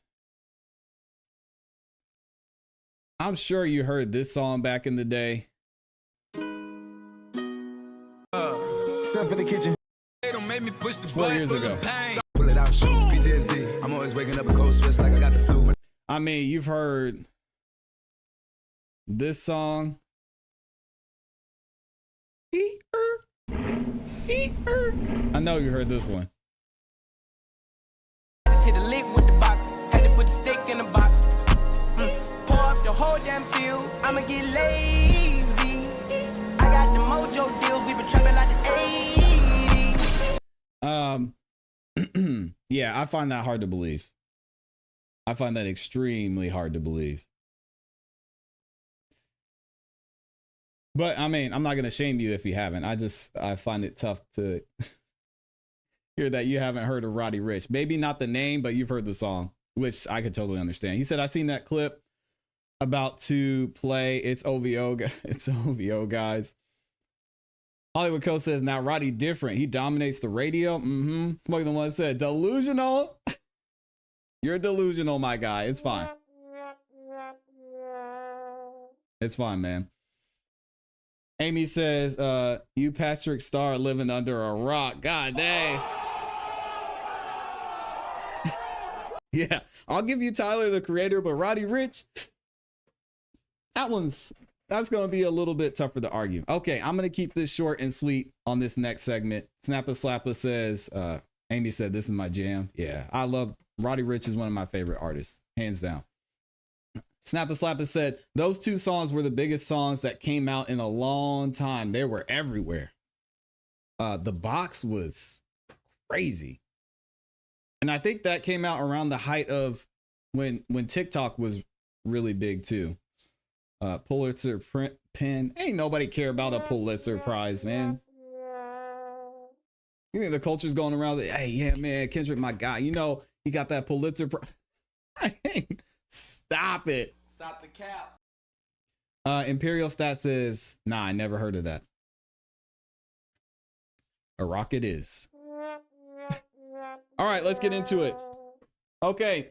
sure you heard this song back in the day. myself in the kitchen. They don't make me push the 4 years button full ago. of pain. Pull it out, shoot. PTSD. I'm always waking up in cold sweats like I got the flu. I mean, you've heard this song. I know you heard this one. Just hit a lick with the box. Had to put the stick in the box. Pour up the whole damn field. I'ma get lazy. I got the mojo deals. We been trapping like the 80s. Yeah, I find that hard to believe. I find that extremely hard to believe. But I mean, I'm not gonna shame you if you haven't. I find it tough to hear that you haven't heard of Roddy Ricch. Maybe not the name, but you've heard the song, which I could totally understand. He said, I seen that clip about to play. It's OVO. It's OVO, guys. Hollywood Co says, now Roddy different. He dominates the radio. Smoking the One said, delusional. You're delusional, my guy. It's fine. It's fine, man. Amy says, you Patrick Star living under a rock. God dang. Yeah, I'll give you Tyler, the Creator, but Roddy Ricch, that's going to be a little bit tougher to argue. Okay, I'm going to keep this short and sweet on this next segment. Snappa Slappa says, Amy said, this is my jam. Yeah, I love Roddy Ricch is one of my favorite artists, hands down. Snappa Slappa said, those two songs were the biggest songs that came out in a long time. They were everywhere. The Box was crazy. And I think that came out around the height of when TikTok was really big too. Pulitzer pin. Ain't nobody care about a Pulitzer Prize, man. You think the culture's going around, hey, yeah, man, Kendrick, my guy. You know, he got that Pulitzer Prize. Stop it. Stop the cap. Imperial Stat says, nah, I never heard of that. A rock it is. All right, let's get into it. Okay.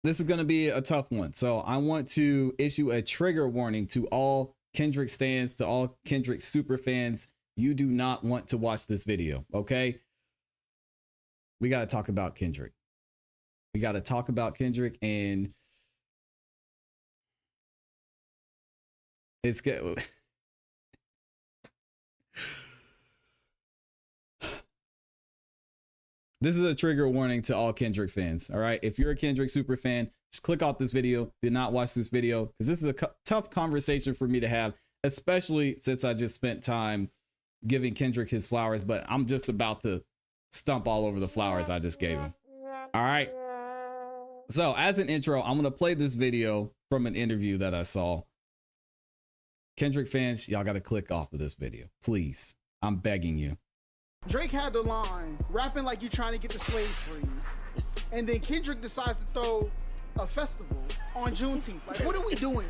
This is going to be a tough one. So I want to issue a trigger warning to all Kendrick stans, to all Kendrick super fans. You do not want to watch this video, okay? We got to talk about Kendrick. We got to talk about Kendrick, and it's good. This is a trigger warning to all Kendrick fans. All right. If you're a Kendrick super fan, just click off this video. Do not watch this video because this is a tough conversation for me to have, especially since I just spent time giving Kendrick his flowers, but I'm just about to stump all over the flowers I just gave him. All right. So as an intro, I'm going to play this video from an interview that I saw. Kendrick fans, y'all got to click off of this video. Please. I'm begging you. Drake had the line, rapping like you're trying to get the slave free. And then Kendrick decides to throw a festival on Juneteenth. Like, what are we doing?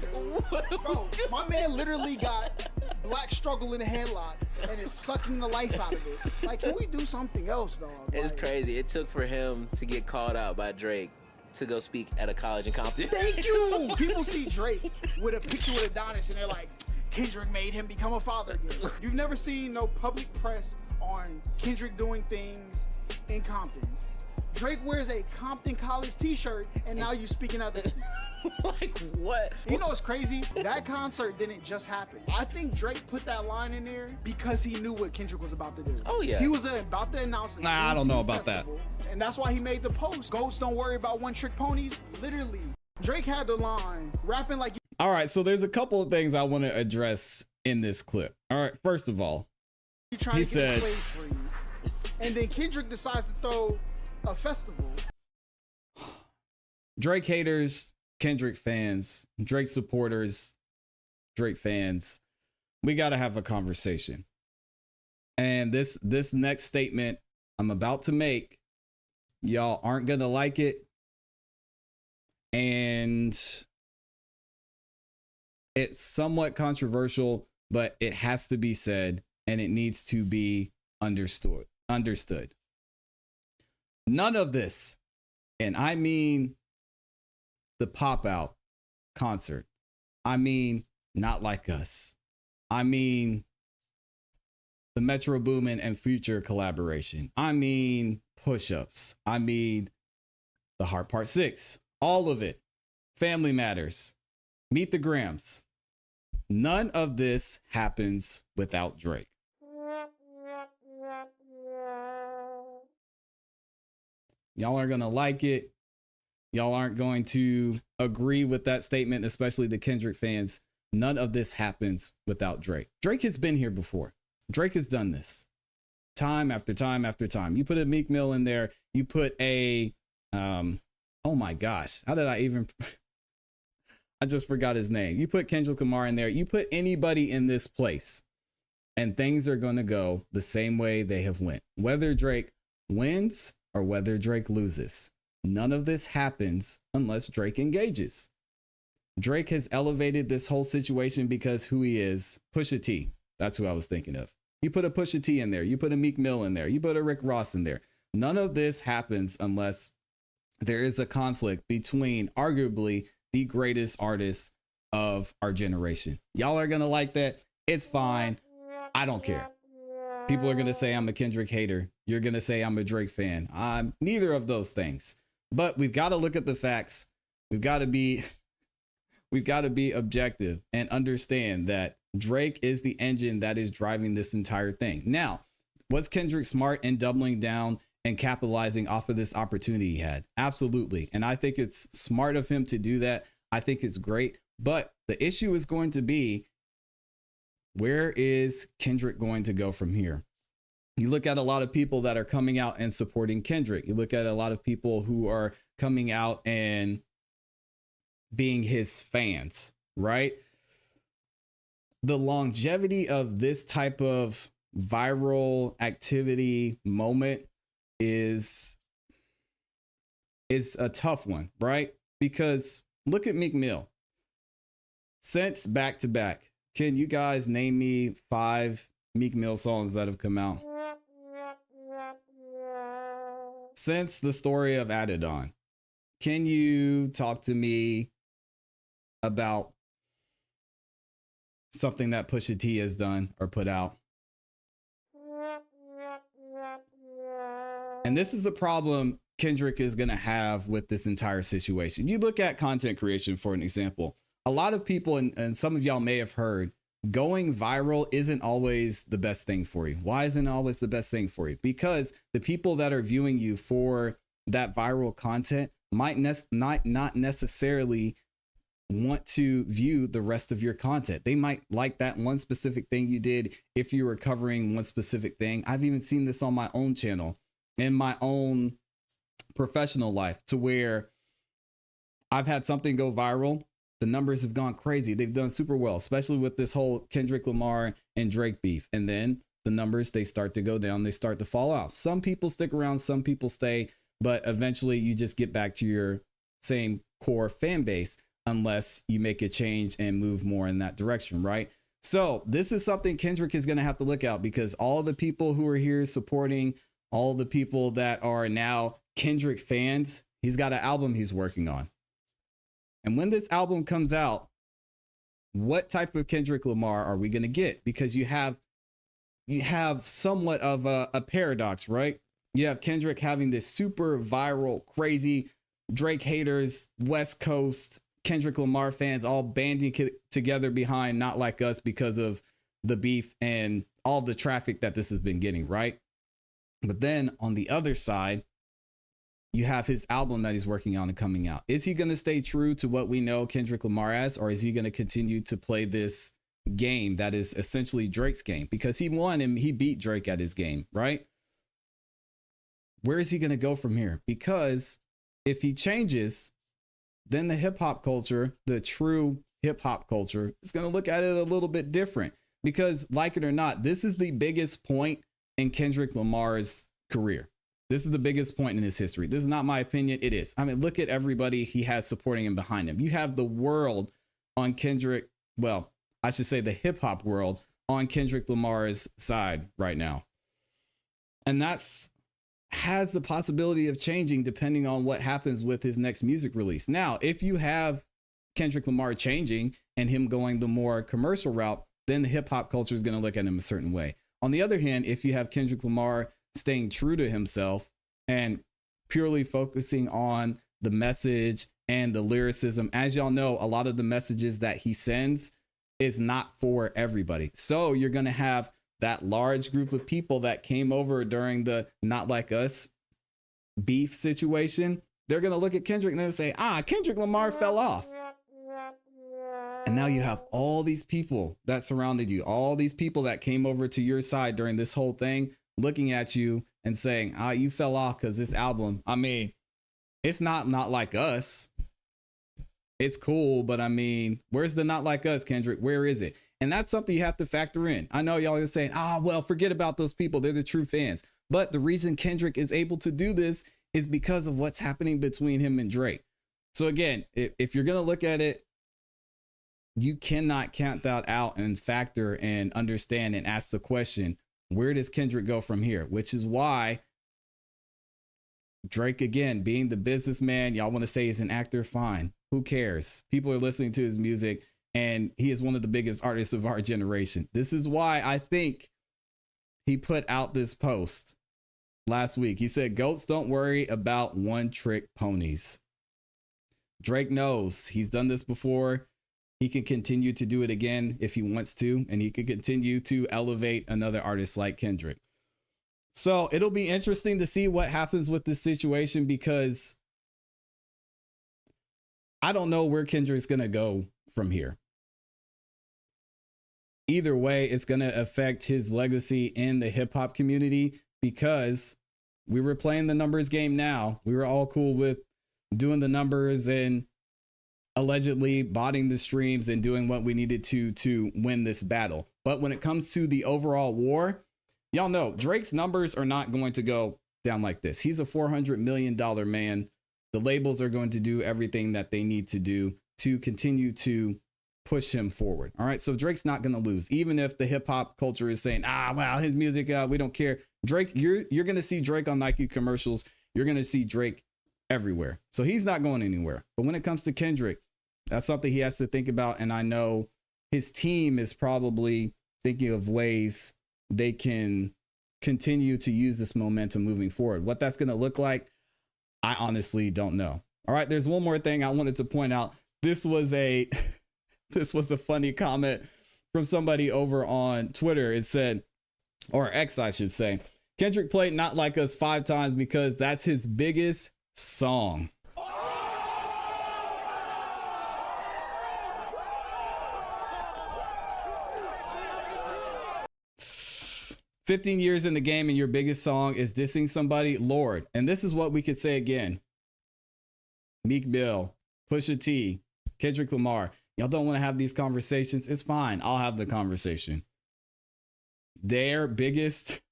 Bro, my man literally got Black Struggle in a headlock and is sucking the life out of it. Like, can we do something else, dog? It's crazy. It took for him to get called out by Drake to go speak at a college in Compton. Thank you! People see Drake with a picture with Adonis and they're like, Kendrick made him become a father again. You've never seen no public press on Kendrick doing things in Compton. Drake wears a Compton College t-shirt and now you're speaking out the like what? You know what's crazy? That concert didn't just happen. I think Drake put that line in there because he knew what Kendrick was about to do. Oh yeah. He was about to announce the I don't know about festival, that. and that's why he made the post. Goats don't worry about one-trick ponies. Literally. Drake had the line, rapping like... All right, so there's a couple of things I want to address in this clip. All right, first of all, he said, slave free. And then Kendrick decides to throw a festival. Drake haters, Kendrick fans, Drake supporters, Drake fans, we got to have a conversation. And this next statement I'm about to make, y'all aren't going to like it. And it's somewhat controversial, but it has to be said and it needs to be understood. None of this, and I mean the Pop Out concert, I mean Not Like Us, I mean the Metro Boomin and Future collaboration. I mean, push-ups. I mean, the Heart Part 6. All of it. Family Matters. Meet the Grams. None of this happens without Drake. Y'all aren't going to like it. Y'all aren't going to agree with that statement, especially the Kendrick fans. None of this happens without Drake. Drake has been here before. Drake has done this time after time after time. You put a Meek Mill in there. You put a, oh my gosh, how did I even, I just forgot his name. You put Kendrick Lamar in there. You put anybody in this place and things are going to go the same way they have went. Whether Drake wins or whether Drake loses. None of this happens unless Drake engages. Drake has elevated this whole situation because who he is. Pusha T. That's who I was thinking of. You put a Pusha T in there. You put a Meek Mill in there. You put a Rick Ross in there. None of this happens unless there is a conflict between arguably the greatest artists of our generation. Y'all are going to like that. It's fine. I don't care. People are going to say I'm a Kendrick hater. You're going to say I'm a Drake fan. I'm neither of those things. But we've got to look at the facts. We've got to be objective and understand that Drake is the engine that is driving this entire thing. Now, was Kendrick smart in doubling down and capitalizing off of this opportunity he had? Absolutely. And I think it's smart of him to do that. I think it's great. But the issue is going to be, where is Kendrick going to go from here? You look at a lot of people that are coming out and supporting Kendrick. You look at a lot of people who are coming out and being his fans, right? The longevity of this type of viral activity moment is a tough one, right? Because look at Meek Mill. Since Back to Back, can you guys name me 5 Meek Mill songs that have come out? Since the story of Adidon, can you talk to me about something that Pusha T has done or put out? And this is the problem Kendrick is going to have with this entire situation. You look at content creation, for an example. A lot of people, and some of y'all may have heard, going viral isn't always the best thing for you. Why isn't it always the best thing for you? Because the people that are viewing you for that viral content might not necessarily want to view the rest of your content. They might like that one specific thing you did if you were covering one specific thing. I've even seen this on my own channel, in my own professional life, to where I've had something go viral. The numbers have gone crazy. They've done super well, especially with this whole Kendrick Lamar and Drake beef. And then the numbers, they start to go down. They start to fall off. Some people stick around, some people stay, but eventually you just get back to your same core fan base unless you make a change and move more in that direction, right? So this is something Kendrick is going to have to look out, because all the people who are here supporting, all the people that are now Kendrick fans, he's got an album he's working on. And when this album comes out, what type of Kendrick Lamar are we going to get? Because you have somewhat of a paradox, right? You have Kendrick having this super viral, crazy Drake haters, West Coast Kendrick Lamar fans all banding together behind Not Like Us because of the beef and all the traffic that this has been getting, right? But then on the other side, you have his album that he's working on and coming out. Is he going to stay true to what we know Kendrick Lamar as, or is he going to continue to play this game that is essentially Drake's game? Because he won and he beat Drake at his game, right? Where is he going to go from here? Because if he changes, then the hip hop culture, the true hip hop culture, is going to look at it a little bit different. Because like it or not, this is the biggest point in Kendrick Lamar's career. This is the biggest point in his history. This is not my opinion. It is. I mean, look at everybody he has supporting him behind him. You have the world on Kendrick. Well, I should say the hip hop world on Kendrick Lamar's side right now. And that's has the possibility of changing depending on what happens with his next music release. Now, if you have Kendrick Lamar changing and him going the more commercial route, then the hip hop culture is going to look at him a certain way. On the other hand, if you have Kendrick Lamar staying true to himself and purely focusing on the message and the lyricism, as y'all know, a lot of the messages that he sends is not for everybody. So you're going to have that large group of people that came over during the Not Like Us beef situation. They're going to look at Kendrick and they'll say, Kendrick Lamar fell off. And now you have all these people that surrounded you, all these people that came over to your side during this whole thing, looking at you and saying, you fell off because this album, I mean, it's not Like Us. It's cool, but I mean, where's the Not Like Us, Kendrick? Where is it? And that's something you have to factor in. I know y'all are saying, well, forget about those people. They're the true fans. But the reason Kendrick is able to do this is because of what's happening between him and Drake. So again, if you're going to look at it, you cannot count that out and factor and understand and ask the question, where does Kendrick go from here? Which is why Drake, again, being the businessman, y'all want to say he's an actor, fine. Who cares? People are listening to his music and he is one of the biggest artists of our generation. This is why I think he put out this post last week. He said, "Goats don't worry about one-trick ponies." Drake knows he's done this before. He can continue to do it again if he wants to, and he can continue to elevate another artist like Kendrick. So it'll be interesting to see what happens with this situation, because I don't know where Kendrick's going to go from here. Either way, it's going to affect his legacy in the hip hop community, because we were playing the numbers game now. We were all cool with doing the numbers and allegedly botting the streams and doing what we needed to win this battle. But when it comes to the overall war, y'all know Drake's numbers are not going to go down like this. He's a $400 million man. The labels are going to do everything that they need to do to continue to push him forward. All right. So Drake's not going to lose, even if the hip hop culture is saying, wow, his music, we don't care. Drake, you're going to see Drake on Nike commercials. You're going to see Drake everywhere. So he's not going anywhere. But when it comes to Kendrick, that's something he has to think about. And I know his team is probably thinking of ways they can continue to use this momentum moving forward. What that's going to look like, I honestly don't know. All right. There's one more thing I wanted to point out. This was a funny comment from somebody over on Twitter. It said, or X, I should say, Kendrick played Not Like Us 5 times because that's his biggest song. "15 years in the game and your biggest song is dissing somebody, Lord." And this is what we could say again. Meek Mill, Pusha T, Kendrick Lamar. Y'all don't want to have these conversations. It's fine. I'll have the conversation. Their biggest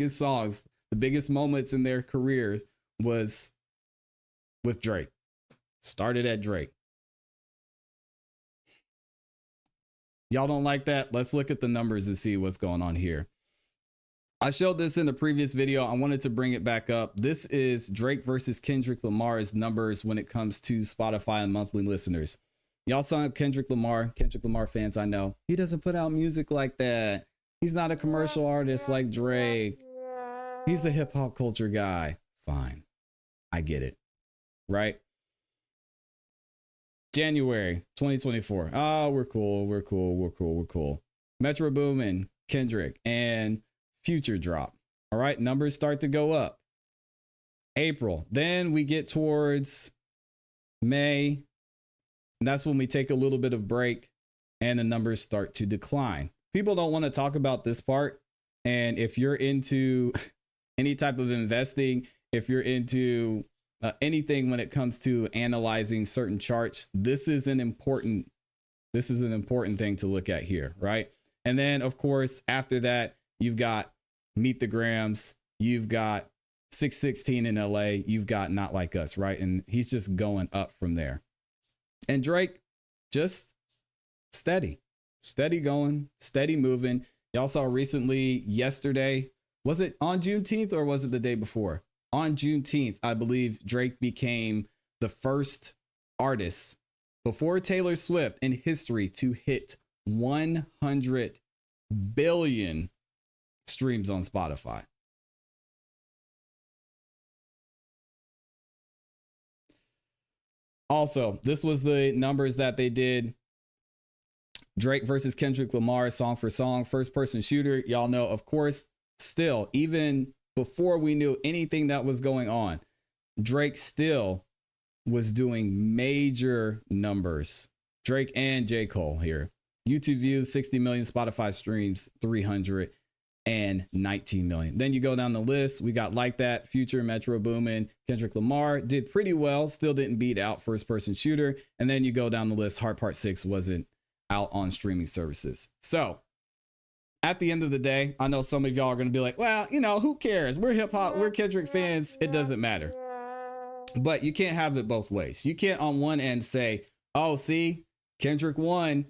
songs, the biggest moments in their career was with Drake. Started at Drake. Y'all don't like that? Let's look at the numbers and see what's going on here. I showed this in the previous video. I wanted to bring it back up. This is Drake versus Kendrick Lamar's numbers when it comes to Spotify and monthly listeners. Y'all saw Kendrick Lamar fans, I know. He doesn't put out music like that. He's not a commercial artist like Drake. He's the hip hop culture guy. Fine. I get it. Right? January 2024. Oh, we're cool. Metro Boomin, Kendrick, and Future drop. All right. Numbers start to go up. April. Then we get towards May. And that's when we take a little bit of break and the numbers start to decline. People don't want to talk about this part. And if you're into any type of investing, if you're into anything when it comes to analyzing certain charts, this is an important thing to look at here, right? And then, of course, after that, you've got Meet the Grams, you've got 616 in LA, you've got Not Like Us, right? And he's just going up from there. And Drake, just steady going, steady moving. Y'all saw recently yesterday, was it on Juneteenth or was it the day before? On Juneteenth, I believe Drake became the first artist before Taylor Swift in history to hit 100 billion streams on Spotify. Also, this was the numbers that they did. Drake versus Kendrick Lamar, song for song, first person shooter. Y'all know, of course, still, even before we knew anything that was going on, Drake still was doing major numbers. Drake and J. Cole here. YouTube views, 60 million. Spotify streams, 319 million. Then you go down the list. We got Like That, Future, Metro Boomin, Kendrick Lamar did pretty well. Still didn't beat out First Person Shooter. And then you go down the list. Heart Part 6 wasn't out on streaming services. So at the end of the day, I know some of y'all are going to be like, well, you know, who cares? We're hip hop. We're Kendrick fans. It doesn't matter. But you can't have it both ways. You can't on one end say, oh, see, Kendrick won.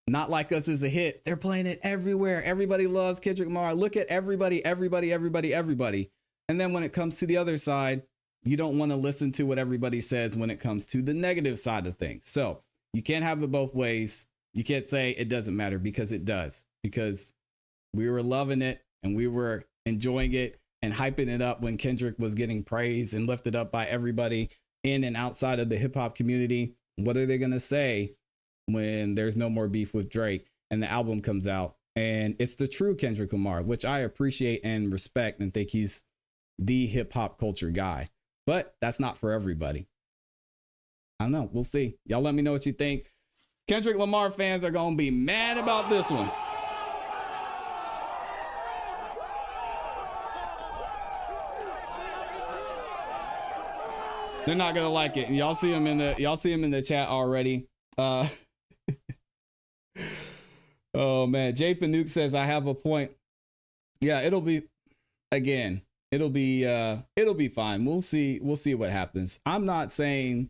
Not Like Us is a hit. They're playing it everywhere. Everybody loves Kendrick Lamar. Look at everybody. And then when it comes to the other side, you don't want to listen to what everybody says when it comes to the negative side of things. So you can't have it both ways. You can't say it doesn't matter, because it does. Because we were loving it and we were enjoying it and hyping it up when Kendrick was getting praised and lifted up by everybody in and outside of the hip hop community. What are they going to say when there's no more beef with Drake and the album comes out and it's the true Kendrick Lamar, which I appreciate and respect and think he's the hip hop culture guy, but that's not for everybody. I don't know. We'll see. Y'all let me know what you think. Kendrick Lamar fans are going to be mad about this one. They're not going to like it. And y'all see him in the chat already. Oh man, Jay Fanuke says I have a point. Yeah, it'll be fine. We'll see what happens. I'm not saying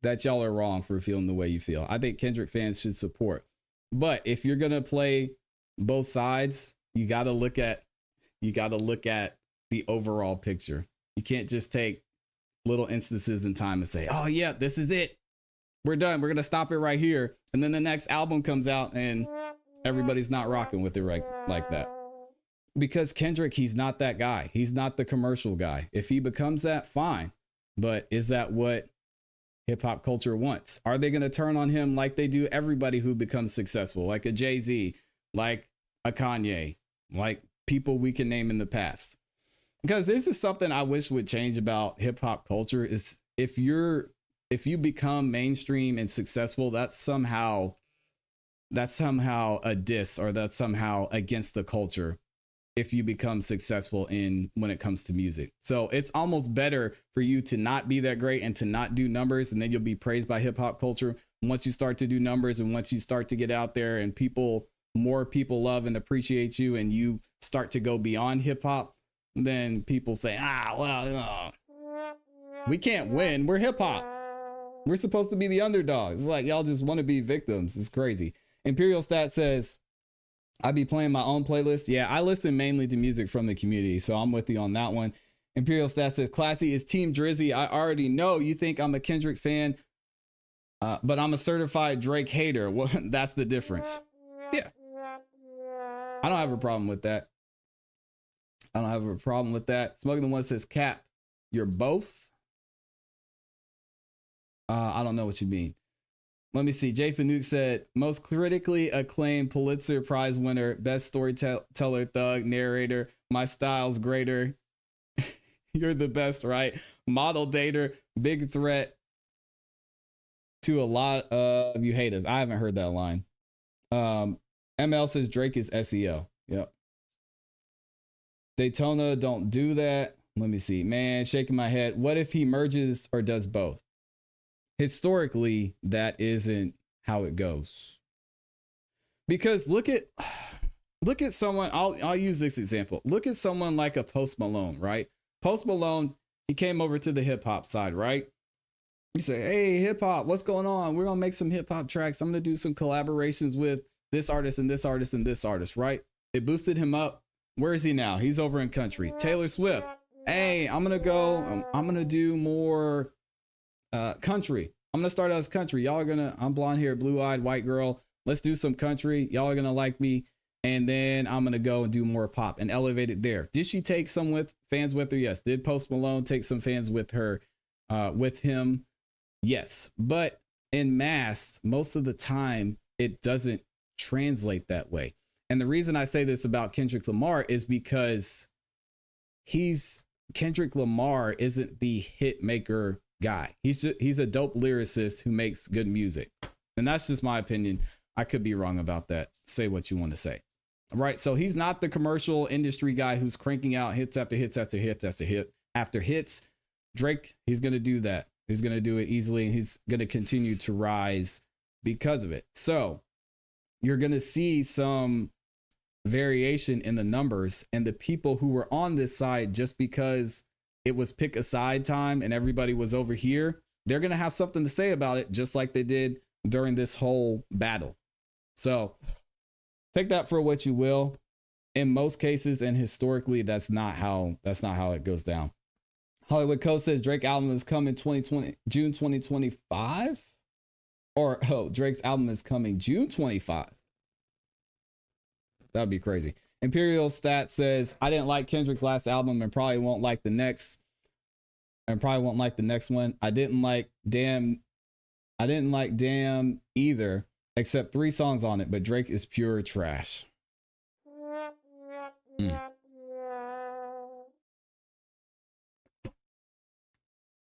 that y'all are wrong for feeling the way you feel. I think Kendrick fans should support. But if you're gonna play both sides, you gotta look at the overall picture. You can't just take little instances in time and say, oh yeah, this is it. We're done. We're going to stop it right here. And then the next album comes out and everybody's not rocking with it right like that. Because Kendrick, he's not that guy. He's not the commercial guy. If he becomes that, fine. But is that what hip hop culture wants? Are they going to turn on him like they do everybody who becomes successful, like a Jay-Z, like a Kanye, like people we can name in the past? Because there's just something I wish would change about hip hop culture is if you become mainstream and successful, that's somehow a diss, or that's somehow against the culture if you become successful when it comes to music. So it's almost better for you to not be that great and to not do numbers, and then you'll be praised by hip hop culture. Once you start to do numbers and once you start to get out there and more people love and appreciate you, and you start to go beyond hip hop, then people say, we can't win. We're hip hop. We're supposed to be the underdogs. It's like y'all just want to be victims. It's crazy. Imperial Stat says, I be playing my own playlist. Yeah, I listen mainly to music from the community, so I'm with you on that one. Imperial Stat says, ClassE is Team Drizzy. I already know you think I'm a Kendrick fan, but I'm a certified Drake hater. Well, that's the difference. Yeah. I don't have a problem with that. Smoking the One says, Cap, you're both? I don't know what you mean. Let me see. Jay Fanuke said, most critically acclaimed Pulitzer Prize winner, best storyteller, thug, narrator, my style's greater. You're the best, right? Model dater, big threat to a lot of you haters. I haven't heard that line. ML says Drake is SEO. Yep. Daytona, don't do that. Let me see. Man, shaking my head. What if he merges or does both? Historically, that isn't how it goes. Because look at someone, I'll use this example. Look at someone like a Post Malone, right? Post Malone, he came over to the hip hop side, right? You say, hey, hip hop, what's going on? We're going to make some hip hop tracks. I'm going to do some collaborations with this artist and this artist and this artist, right? It boosted him up. Where is he now? He's over in country. Taylor Swift. Hey, I'm going to do more country. I'm going to start out as country. I'm blonde hair, blue eyed, white girl. Let's do some country. Y'all are going to like me. and then I'm gonna go and do more pop and elevate it there. Did she take some fans with her? Yes. Did Post Malone take some fans with her, with him? Yes. But in mass, most of the time, it doesn't translate that way. And the reason I say this about Kendrick Lamar is because Kendrick Lamar isn't the hit maker guy. He's a dope lyricist who makes good music. And that's just my opinion. I could be wrong about that. Say what you want to say. All right. So he's not the commercial industry guy who's cranking out hits after hits after hits after hits. Drake, he's going to do that. He's going to do it easily, and he's going to continue to rise because of it. So you're going to see some variation in the numbers, and the people who were on this side just because it was pick a side time and everybody was over here, they're going to have something to say about it, just like they did during this whole battle. So take that for what you will. In most cases and historically, that's not how it goes down. Hollywood Code says Drake album is coming June 2025, or Drake's album is coming June 25. That'd be crazy. Imperial Stat says I didn't like Kendrick's last album and probably won't like the next. One. I didn't like Damn either, except 3 songs on it, but Drake is pure trash.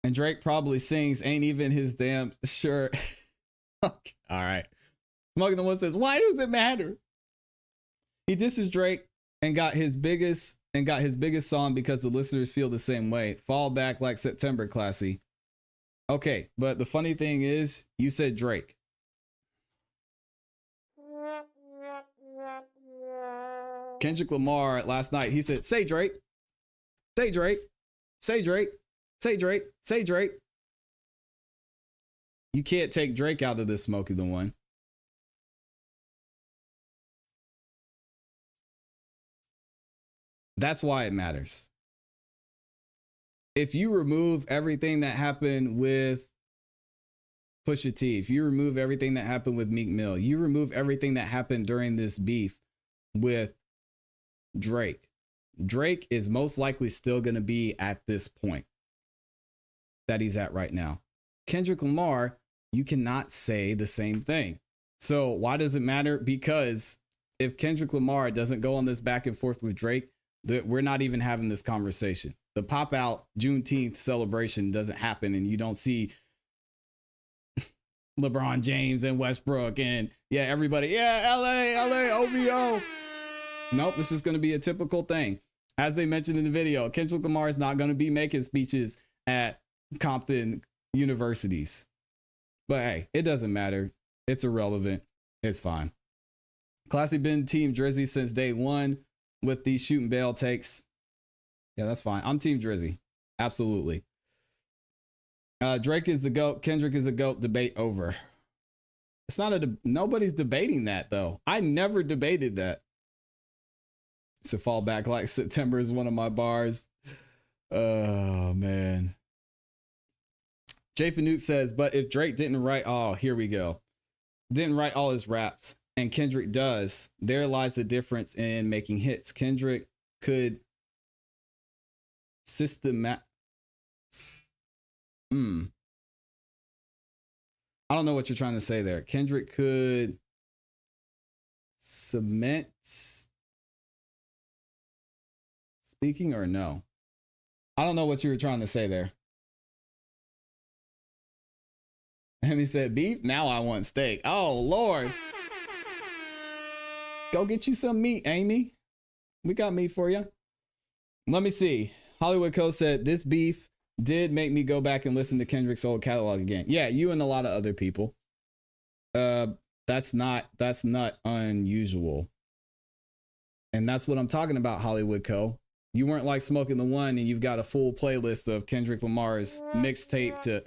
And Drake probably sings Ain't Even His Damn Sure. Okay. All right. Smoking the One says, why does it matter? He disses Drake and got his biggest song because the listeners feel the same way. Fall back like September, ClassE. Okay, but the funny thing is, you said Drake. Kendrick Lamar last night, he said, say Drake. Say Drake. Say Drake. Say Drake. Say Drake. You can't take Drake out of this Smoking the One. That's why it matters. If you remove everything that happened with Pusha T, if you remove everything that happened with Meek Mill, you remove everything that happened during this beef with Drake, Drake is most likely still going to be at this point that he's at right now. Kendrick Lamar, you cannot say the same thing. So why does it matter? Because if Kendrick Lamar doesn't go on this back and forth with Drake, we're not even having this conversation. The pop out Juneteenth celebration doesn't happen, and you don't see LeBron James and Westbrook and everybody. Yeah, LA, OVO. Nope, it's just going to be a typical thing. As they mentioned in the video, Kendrick Lamar is not going to be making speeches at Compton universities. But hey, it doesn't matter. It's irrelevant. It's fine. ClassE been Team Drizzy since day one with these shooting bail takes. Yeah, that's fine. I'm Team Drizzy. Absolutely. Drake is the GOAT. Kendrick is a GOAT. Debate over. It's not nobody's debating that though. I never debated that. So fall back like September is one of my bars. Oh man. Jay Fanuke says, but if Drake didn't write, didn't write all his raps and Kendrick does, there lies the difference in making hits. Kendrick could I don't know what you're trying to say there. Kendrick could cement speaking or no? I don't know what you were trying to say there. And he said, beef? Now I want steak. Oh, Lord. Go get you some meat, Amy. We got meat for you. Let me see. Hollywood Code said, this beef did make me go back and listen to Kendrick's old catalog again. Yeah, you and a lot of other people. That's not unusual. And that's what I'm talking about, Hollywood Co. You weren't like Smoking the One and you've got a full playlist of Kendrick Lamar's mixtape to...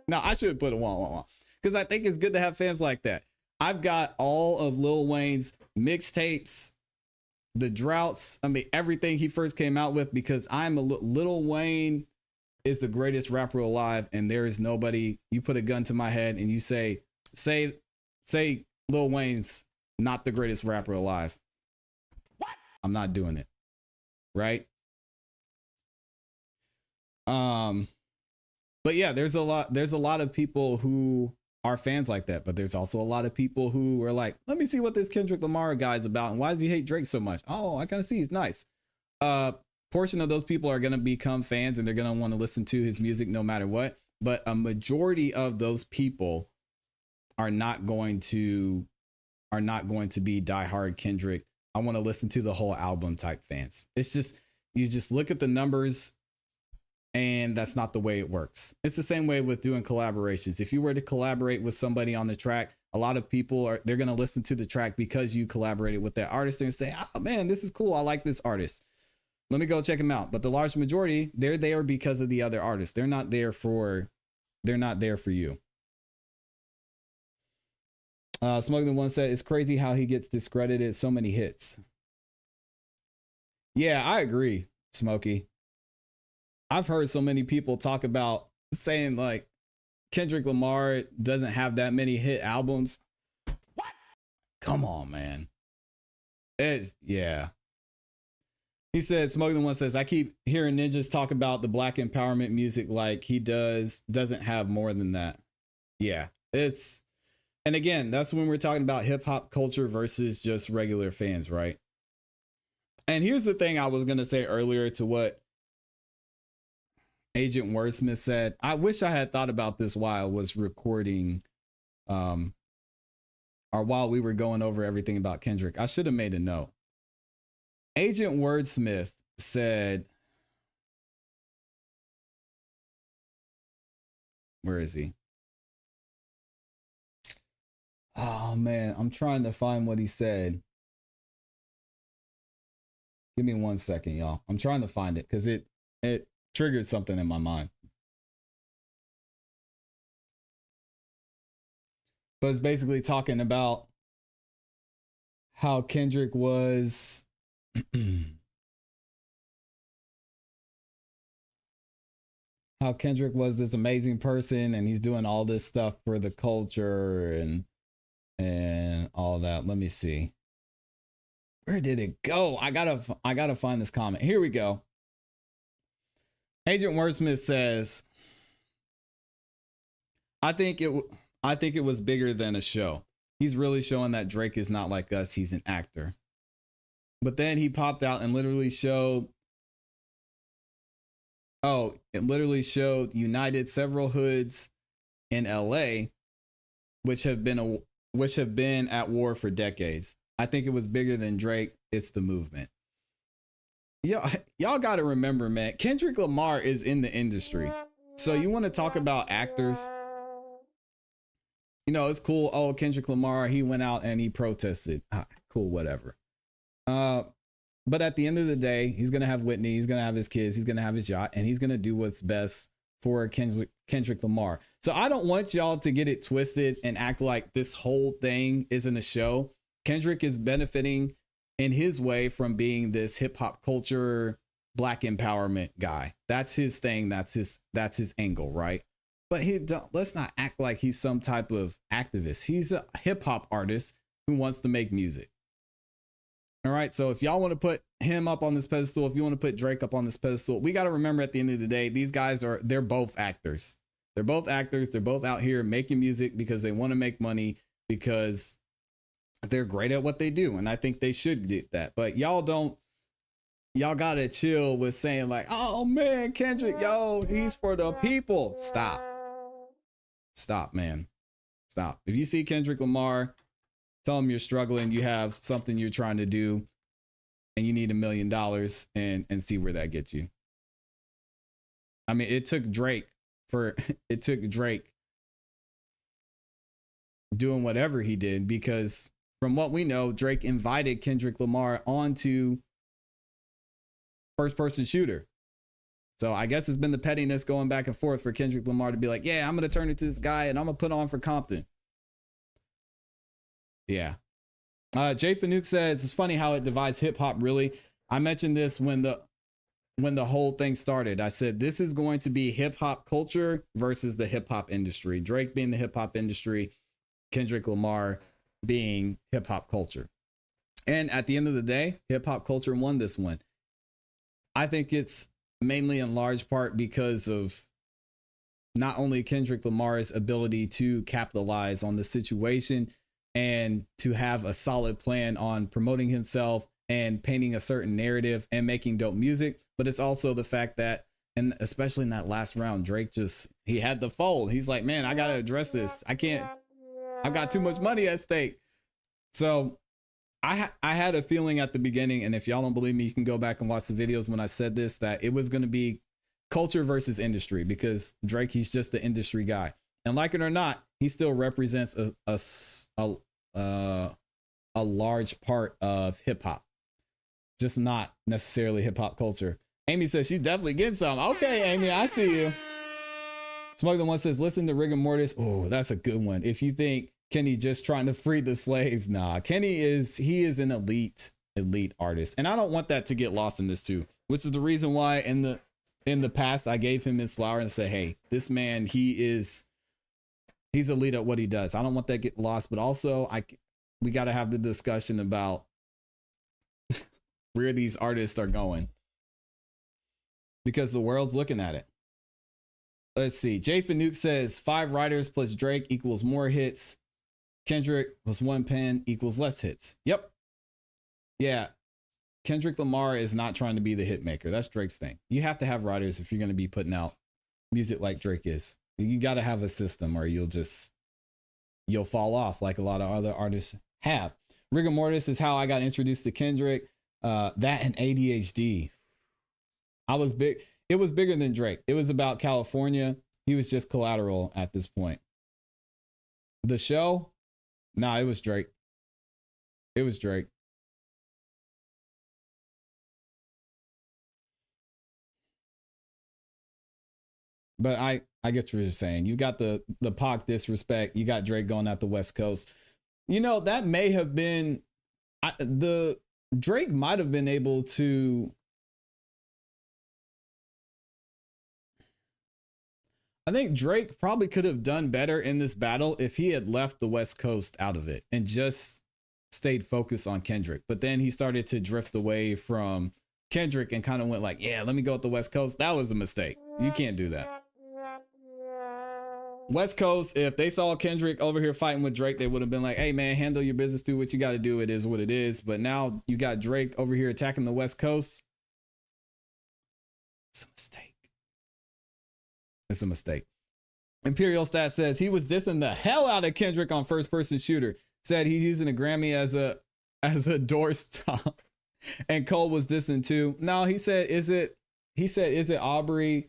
No, I should put a one because I think it's good to have fans like that. I've got all of Lil Wayne's mixtapes, the droughts. I mean, everything he first came out with, because Lil Wayne is the greatest rapper alive. And there is nobody, you put a gun to my head and you say Lil Wayne's not the greatest rapper alive. I'm not doing it. Right? But yeah, there's a lot of people who are fans like that, but there's also a lot of people who are like, let me see what this Kendrick Lamar guy's about and why does he hate Drake so much? Oh, I kind of see he's nice. Portion of those people are going to become fans and they're going to want to listen to his music no matter what, but a majority of those people are not going to be diehard Kendrick. I want to listen to the whole album type fans. It's just, you just look at the numbers and that's not the way it works. It's the same way with doing collaborations. If you were to collaborate with somebody on the track, a lot of people they're going to listen to the track because you collaborated with that artist and say, oh man, this is cool. I like this artist. Let me go check him out. But the large majority, they're there because of the other artists. They're not there for you. Smuggling One said, it's crazy how he gets discredited. So many hits. Yeah, I agree, Smokey. I've heard so many people talk about saying like Kendrick Lamar doesn't have that many hit albums. What? Come on, man. Yeah. He said, Smuggling One says, I keep hearing ninjas talk about the black empowerment music like he doesn't have more than that. Yeah, and again, that's when we're talking about hip hop culture versus just regular fans, right? And here's the thing I was going to say earlier to what Agent Wordsmith said. I wish I had thought about this while I was recording, or while we were going over everything about Kendrick. I should have made a note. Agent Wordsmith said, where is he? Oh man, I'm trying to find what he said. Give me 1 second, y'all. I'm trying to find it because it triggered something in my mind. But it's basically talking about how Kendrick was how Kendrick was this amazing person and he's doing all this stuff for the culture and all that. Let me see. Where did it go? I gotta find this comment. Here we go. Agent Wordsmith says, I think it was bigger than a show. He's really showing that Drake is not like us. He's an actor. But then he popped out and literally showed united several hoods in LA, which have been at war for decades. I think it was bigger than Drake. It's the movement. Y'all got to remember, man, Kendrick Lamar is in the industry. So you want to talk about actors? You know, it's cool. Oh, Kendrick Lamar, he went out and he protested. Cool, whatever. But at the end of the day, he's going to have Whitney. He's going to have his kids. He's going to have his yacht. And he's going to do what's best for Kendrick Lamar. So I don't want y'all to get it twisted and act like this whole thing isn't a show. Kendrick is benefiting in his way from being this hip hop culture, black empowerment guy. That's his thing. That's his angle, right? But let's not act like he's some type of activist. He's a hip hop artist who wants to make music. All right. So if y'all want to put him up on this pedestal, if you want to put Drake up on this pedestal, we got to remember at the end of the day, these guys they're both actors. They're both actors. They're both out here making music because they want to make money, because they're great at what they do. And I think they should get that. But y'all got to chill with saying like, oh man, Kendrick, he's for the people. Stop, man. Stop. If you see Kendrick Lamar, tell him you're struggling. You have something you're trying to do and you need $1 million and see where that gets you. I mean, it took Drake doing whatever he did, because from what we know, Drake invited Kendrick Lamar onto first person shooter. So I guess it's been the pettiness going back and forth for Kendrick Lamar to be like, yeah, I'm going to turn it to this guy and I'm going to put on for Compton. Yeah. Jay Fanuc says, it's funny how it divides hip hop, really. I mentioned this when the whole thing started. I said, this is going to be hip hop culture versus the hip hop industry. Drake being the hip hop industry, Kendrick Lamar being hip hop culture. And at the end of the day, hip hop culture won this one. I think it's mainly in large part because of not only Kendrick Lamar's ability to capitalize on the situation and to have a solid plan on promoting himself and painting a certain narrative and making dope music, but it's also the fact that, and especially in that last round, Drake he had the fold. He's like, man, I got to address this. I've got too much money at stake. So I had a feeling at the beginning, and if y'all don't believe me, you can go back and watch the videos when I said this, that it was going to be culture versus industry, because Drake, he's just the industry guy. And like it or not, he still represents a large part of hip hop, just not necessarily hip hop culture. Amy says she's definitely getting some. Okay, Amy, I see you. Smoke the One says, listen to Rigor Mortis. Oh, that's a good one. If you think Kenny just trying to free the slaves, nah, Kenny is an elite artist. And I don't want that to get lost in this too, which is the reason why in the past I gave him his flower and said, hey, this man, he's elite at what he does. I don't want that to get lost, but also we got to have the discussion about where these artists are going, because the world's looking at it. Let's see. Jay Fanuke says 5 writers plus Drake equals more hits. Kendrick plus 1 pen equals less hits. Yep. Yeah. Kendrick Lamar is not trying to be the hit maker. That's Drake's thing. You have to have writers if you're going to be putting out music like Drake is. You got to have a system or you'll fall off like a lot of other artists have. Rigor Mortis is how I got introduced to Kendrick. That and ADHD. It was bigger than Drake. It was about California. He was just collateral at this point. The show? Nah, it was Drake. It was Drake. But I get what you're saying. You got the Pac disrespect. You got Drake going out the West Coast. You know, that may have been Drake might have been able to. I think Drake probably could have done better in this battle if he had left the West Coast out of it and just stayed focused on Kendrick. But then he started to drift away from Kendrick and kind of went like, yeah, let me go with the West Coast. That was a mistake. You can't do that. West Coast, if they saw Kendrick over here fighting with Drake, they would have been like, hey, man, handle your business, do what you got to do. It is what it is. But now you got Drake over here attacking the West Coast. It's a mistake. It's a mistake. Imperial Stat says he was dissing the hell out of Kendrick on First Person Shooter. Said he's using a Grammy as a doorstop. And Cole was dissing too. No, he said, is it Aubrey?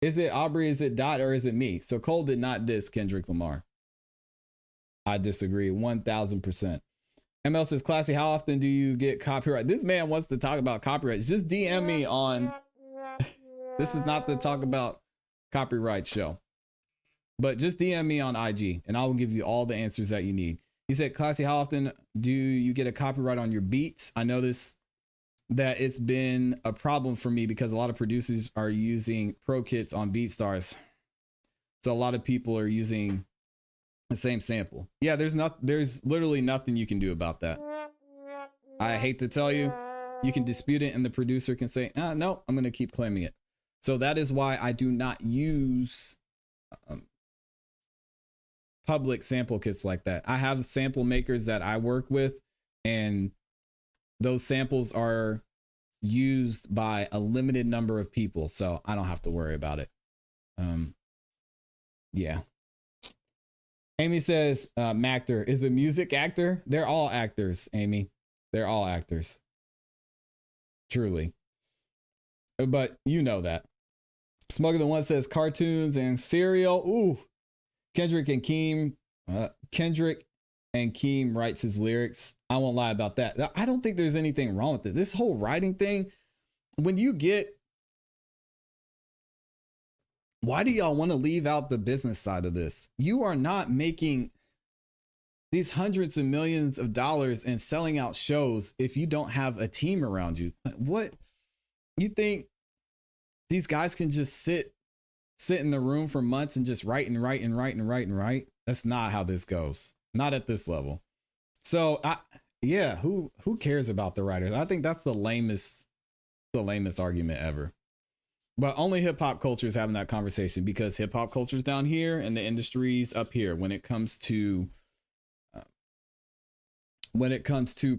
Is it Aubrey? Is it Dot? Or is it me? So Cole did not diss Kendrick Lamar. I disagree 1000%. ML says, ClassE, how often do you get copyright? This man wants to talk about copyrights. Just DM me on. This is not the talk about copyright show, but just DM me on IG and I will give you all the answers that you need. He said, ClassE, how often do you get a copyright on your beats? I noticed that it's been a problem for me because a lot of producers are using pro kits on BeatStars. So a lot of people are using the same sample. Yeah, there's literally nothing you can do about that. I hate to tell you, you can dispute it and the producer can say, no, I'm going to keep claiming it. So that is why I do not use public sample kits like that. I have sample makers that I work with, and those samples are used by a limited number of people, so I don't have to worry about it. Yeah. Amy says, Mactor is a music actor. They're all actors, Amy. They're all actors. Truly. But you know that. Smoker the One says cartoons and cereal. Ooh. Kendrick and Keem writes his lyrics. I won't lie about that. I don't think there's anything wrong with it. This whole writing thing, when you get, why do y'all want to leave out the business side of this? You are not making these hundreds of millions of dollars and selling out shows if you don't have a team around you. What? You think these guys can just sit in the room for months and just write and write? That's not how this goes. Not at this level. So Yeah, who cares about the writers? I think that's the lamest argument ever. But only hip hop culture is having that conversation because hip hop culture is down here and the industry's up here when it comes to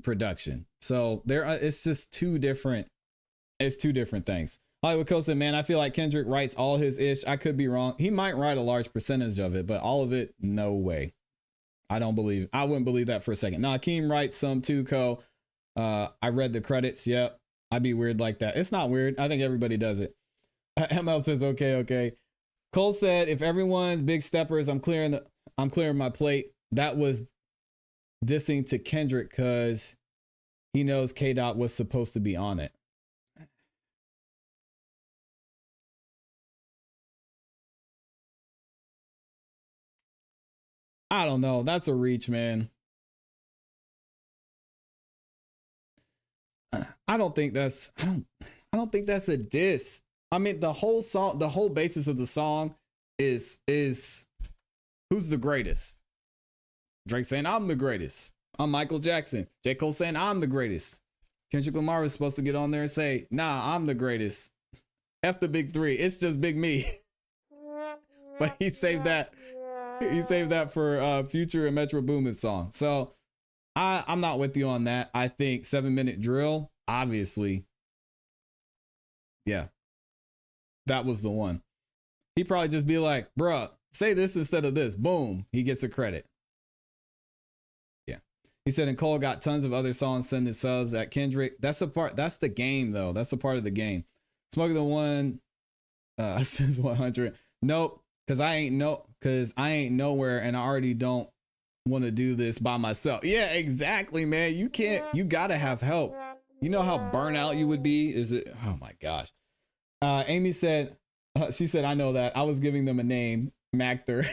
production. So it's just two different things. Hollywood Coast said, man, I feel like Kendrick writes all his ish. I could be wrong. He might write a large percentage of it, but all of it, no way. I wouldn't believe that for a second. Nah, Akeem writes some too, Co. I read the credits. Yep. I'd be weird like that. It's not weird. I think everybody does it. ML says, okay. Cole said, if everyone's big steppers, I'm clearing my plate. That was dissing to Kendrick because he knows K-Dot was supposed to be on it. I don't know. That's a reach, man. I don't think that's a diss. I mean, the whole song, the whole basis of the song is who's the greatest? Drake saying, I'm the greatest. I'm Michael Jackson. J. Cole saying, I'm the greatest. Kendrick Lamar was supposed to get on there and say, nah, I'm the greatest. F the big three. It's just big me. But he saved that. He saved that for Future and Metro Boomin's song. So I'm not with you on that. I think 7-minute drill, obviously. Yeah. That was the one. He'd probably just be like, bruh, say this instead of this. Boom. He gets a credit. Yeah. He said, and Cole got tons of other songs sending subs at Kendrick. That's the game though. That's a part of the game. Smoking the one says 100. Nope. Cause I ain't nowhere and I already don't want to do this by myself. Yeah, exactly, man. You gotta have help. You know how burnout you would be? Oh my gosh. Amy said, she said, I know that. I was giving them a name, Mactor.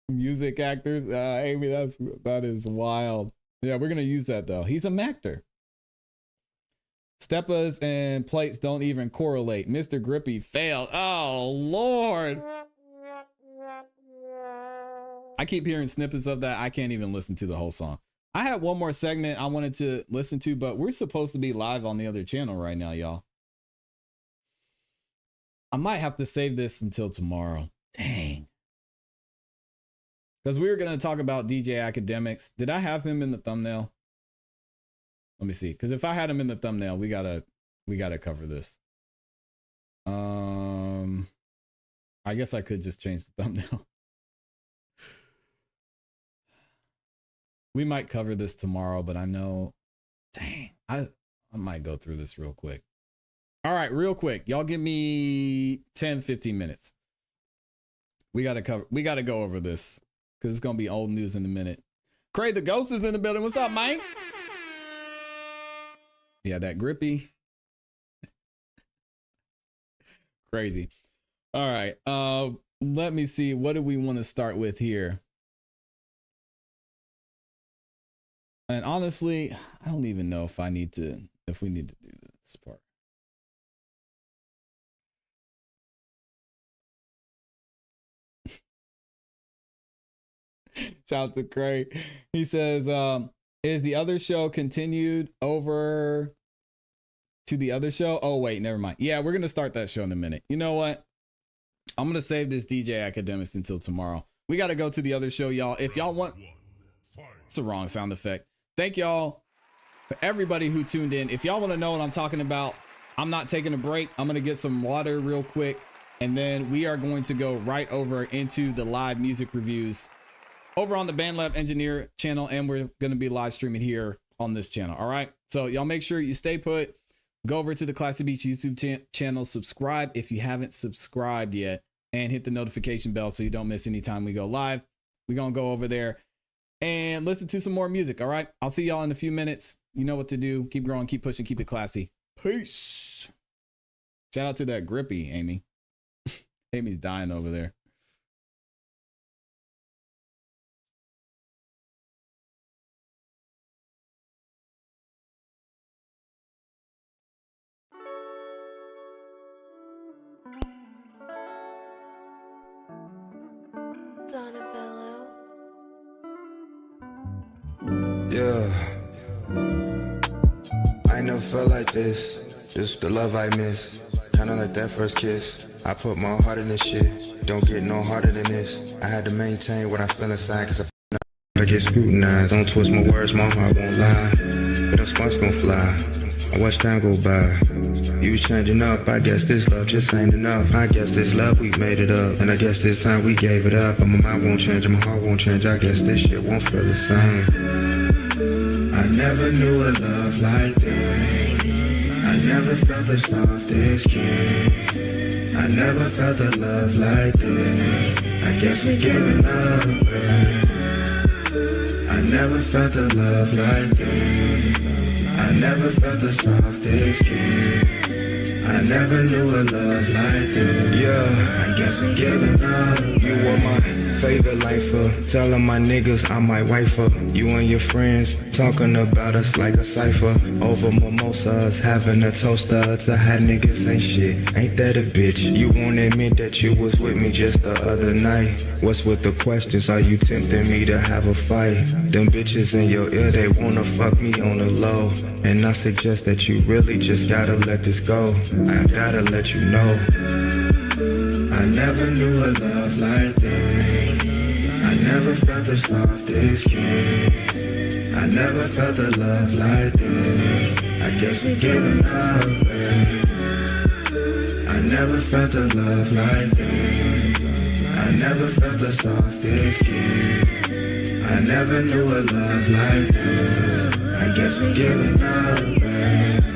Music actors. Amy, that is wild. Yeah, we're gonna use that though. He's a Mactor. Steppas and plates don't even correlate. Mr. Grippy failed. Oh, Lord. I keep hearing snippets of that. I can't even listen to the whole song. I had one more segment I wanted to listen to, but we're supposed to be live on the other channel right now, y'all. I might have to save this until tomorrow. Dang. Because we were going to talk about DJ Academics. Did I have him in the thumbnail? Let me see. Because if I had him in the thumbnail, we gotta cover this. I guess I could just change the thumbnail. We might cover this tomorrow, but I know, dang, I might go through this real quick. All right, real quick. Y'all give me 10, 15 minutes. We gotta go over this because it's gonna be old news in a minute. Cray the Ghost is in the building. What's up, Mike? Yeah, that grippy. Crazy. All right. Let me see. What do we want to start with here? And honestly, I don't even know if we need to do this part. Shout out to Craig. He says, is the other show continued over to the other show? Oh, wait, never mind. Yeah, we're going to start that show in a minute. You know what? I'm going to save this DJ Academics until tomorrow. We got to go to the other show, y'all. If y'all want... It's the wrong sound effect. Thank y'all for everybody who tuned in. If y'all want to know what I'm talking about, I'm not taking a break. I'm going to get some water real quick. And then we are going to go right over into the live music reviews over on the BandLab Engineer channel. And we're going to be live streaming here on this channel. All right. So y'all make sure you stay put. Go over to the ClassE Beats YouTube channel. Subscribe if you haven't subscribed yet. And hit the notification bell so you don't miss any time we go live. We're going to go over there and listen to some more music. All right. I'll see y'all in a few minutes. You know what to do. Keep growing, keep pushing, keep it classy. Peace. Shout out to that grippy, Amy. Amy's dying over there. Donatello. Yeah. I ain't never felt like this. Just the love I miss. Kinda like that first kiss. I put my heart in this shit. Don't get no harder than this. I had to maintain what I feel inside, cause I get scrutinized. Don't twist my words, my heart won't lie. But them sparks gon' fly. I watch time go by. You changing up, I guess this love just ain't enough. I guess this love, we made it up. And I guess this time we gave it up. But my mind won't change and my heart won't change. I guess this shit won't feel the same. I never knew a love like this. I never felt the softest kiss. I never felt a love like this. I guess we giving up, babe. I never felt a love like this. I never felt the softest kiss. I never knew a love like this. Yeah, I guess we giving up. You were my favorite lifer. Telling my niggas I might wife her. You and your friends talking about us like a cipher. Over mimosas, having a toaster to have niggas ain't shit. Ain't that a bitch? You won't admit that you was with me just the other night. What's with the questions? Are you tempting me to have a fight? Them bitches in your ear, they wanna fuck me on the low. And I suggest that you really just gotta let this go. I gotta let you know. I never knew a love like this. I never felt the softest kiss. I never felt a love like this. I guess we giving up, babe. I never felt a love like this. I never felt the softest kiss. I never knew a love like this. I guess we giving up, babe.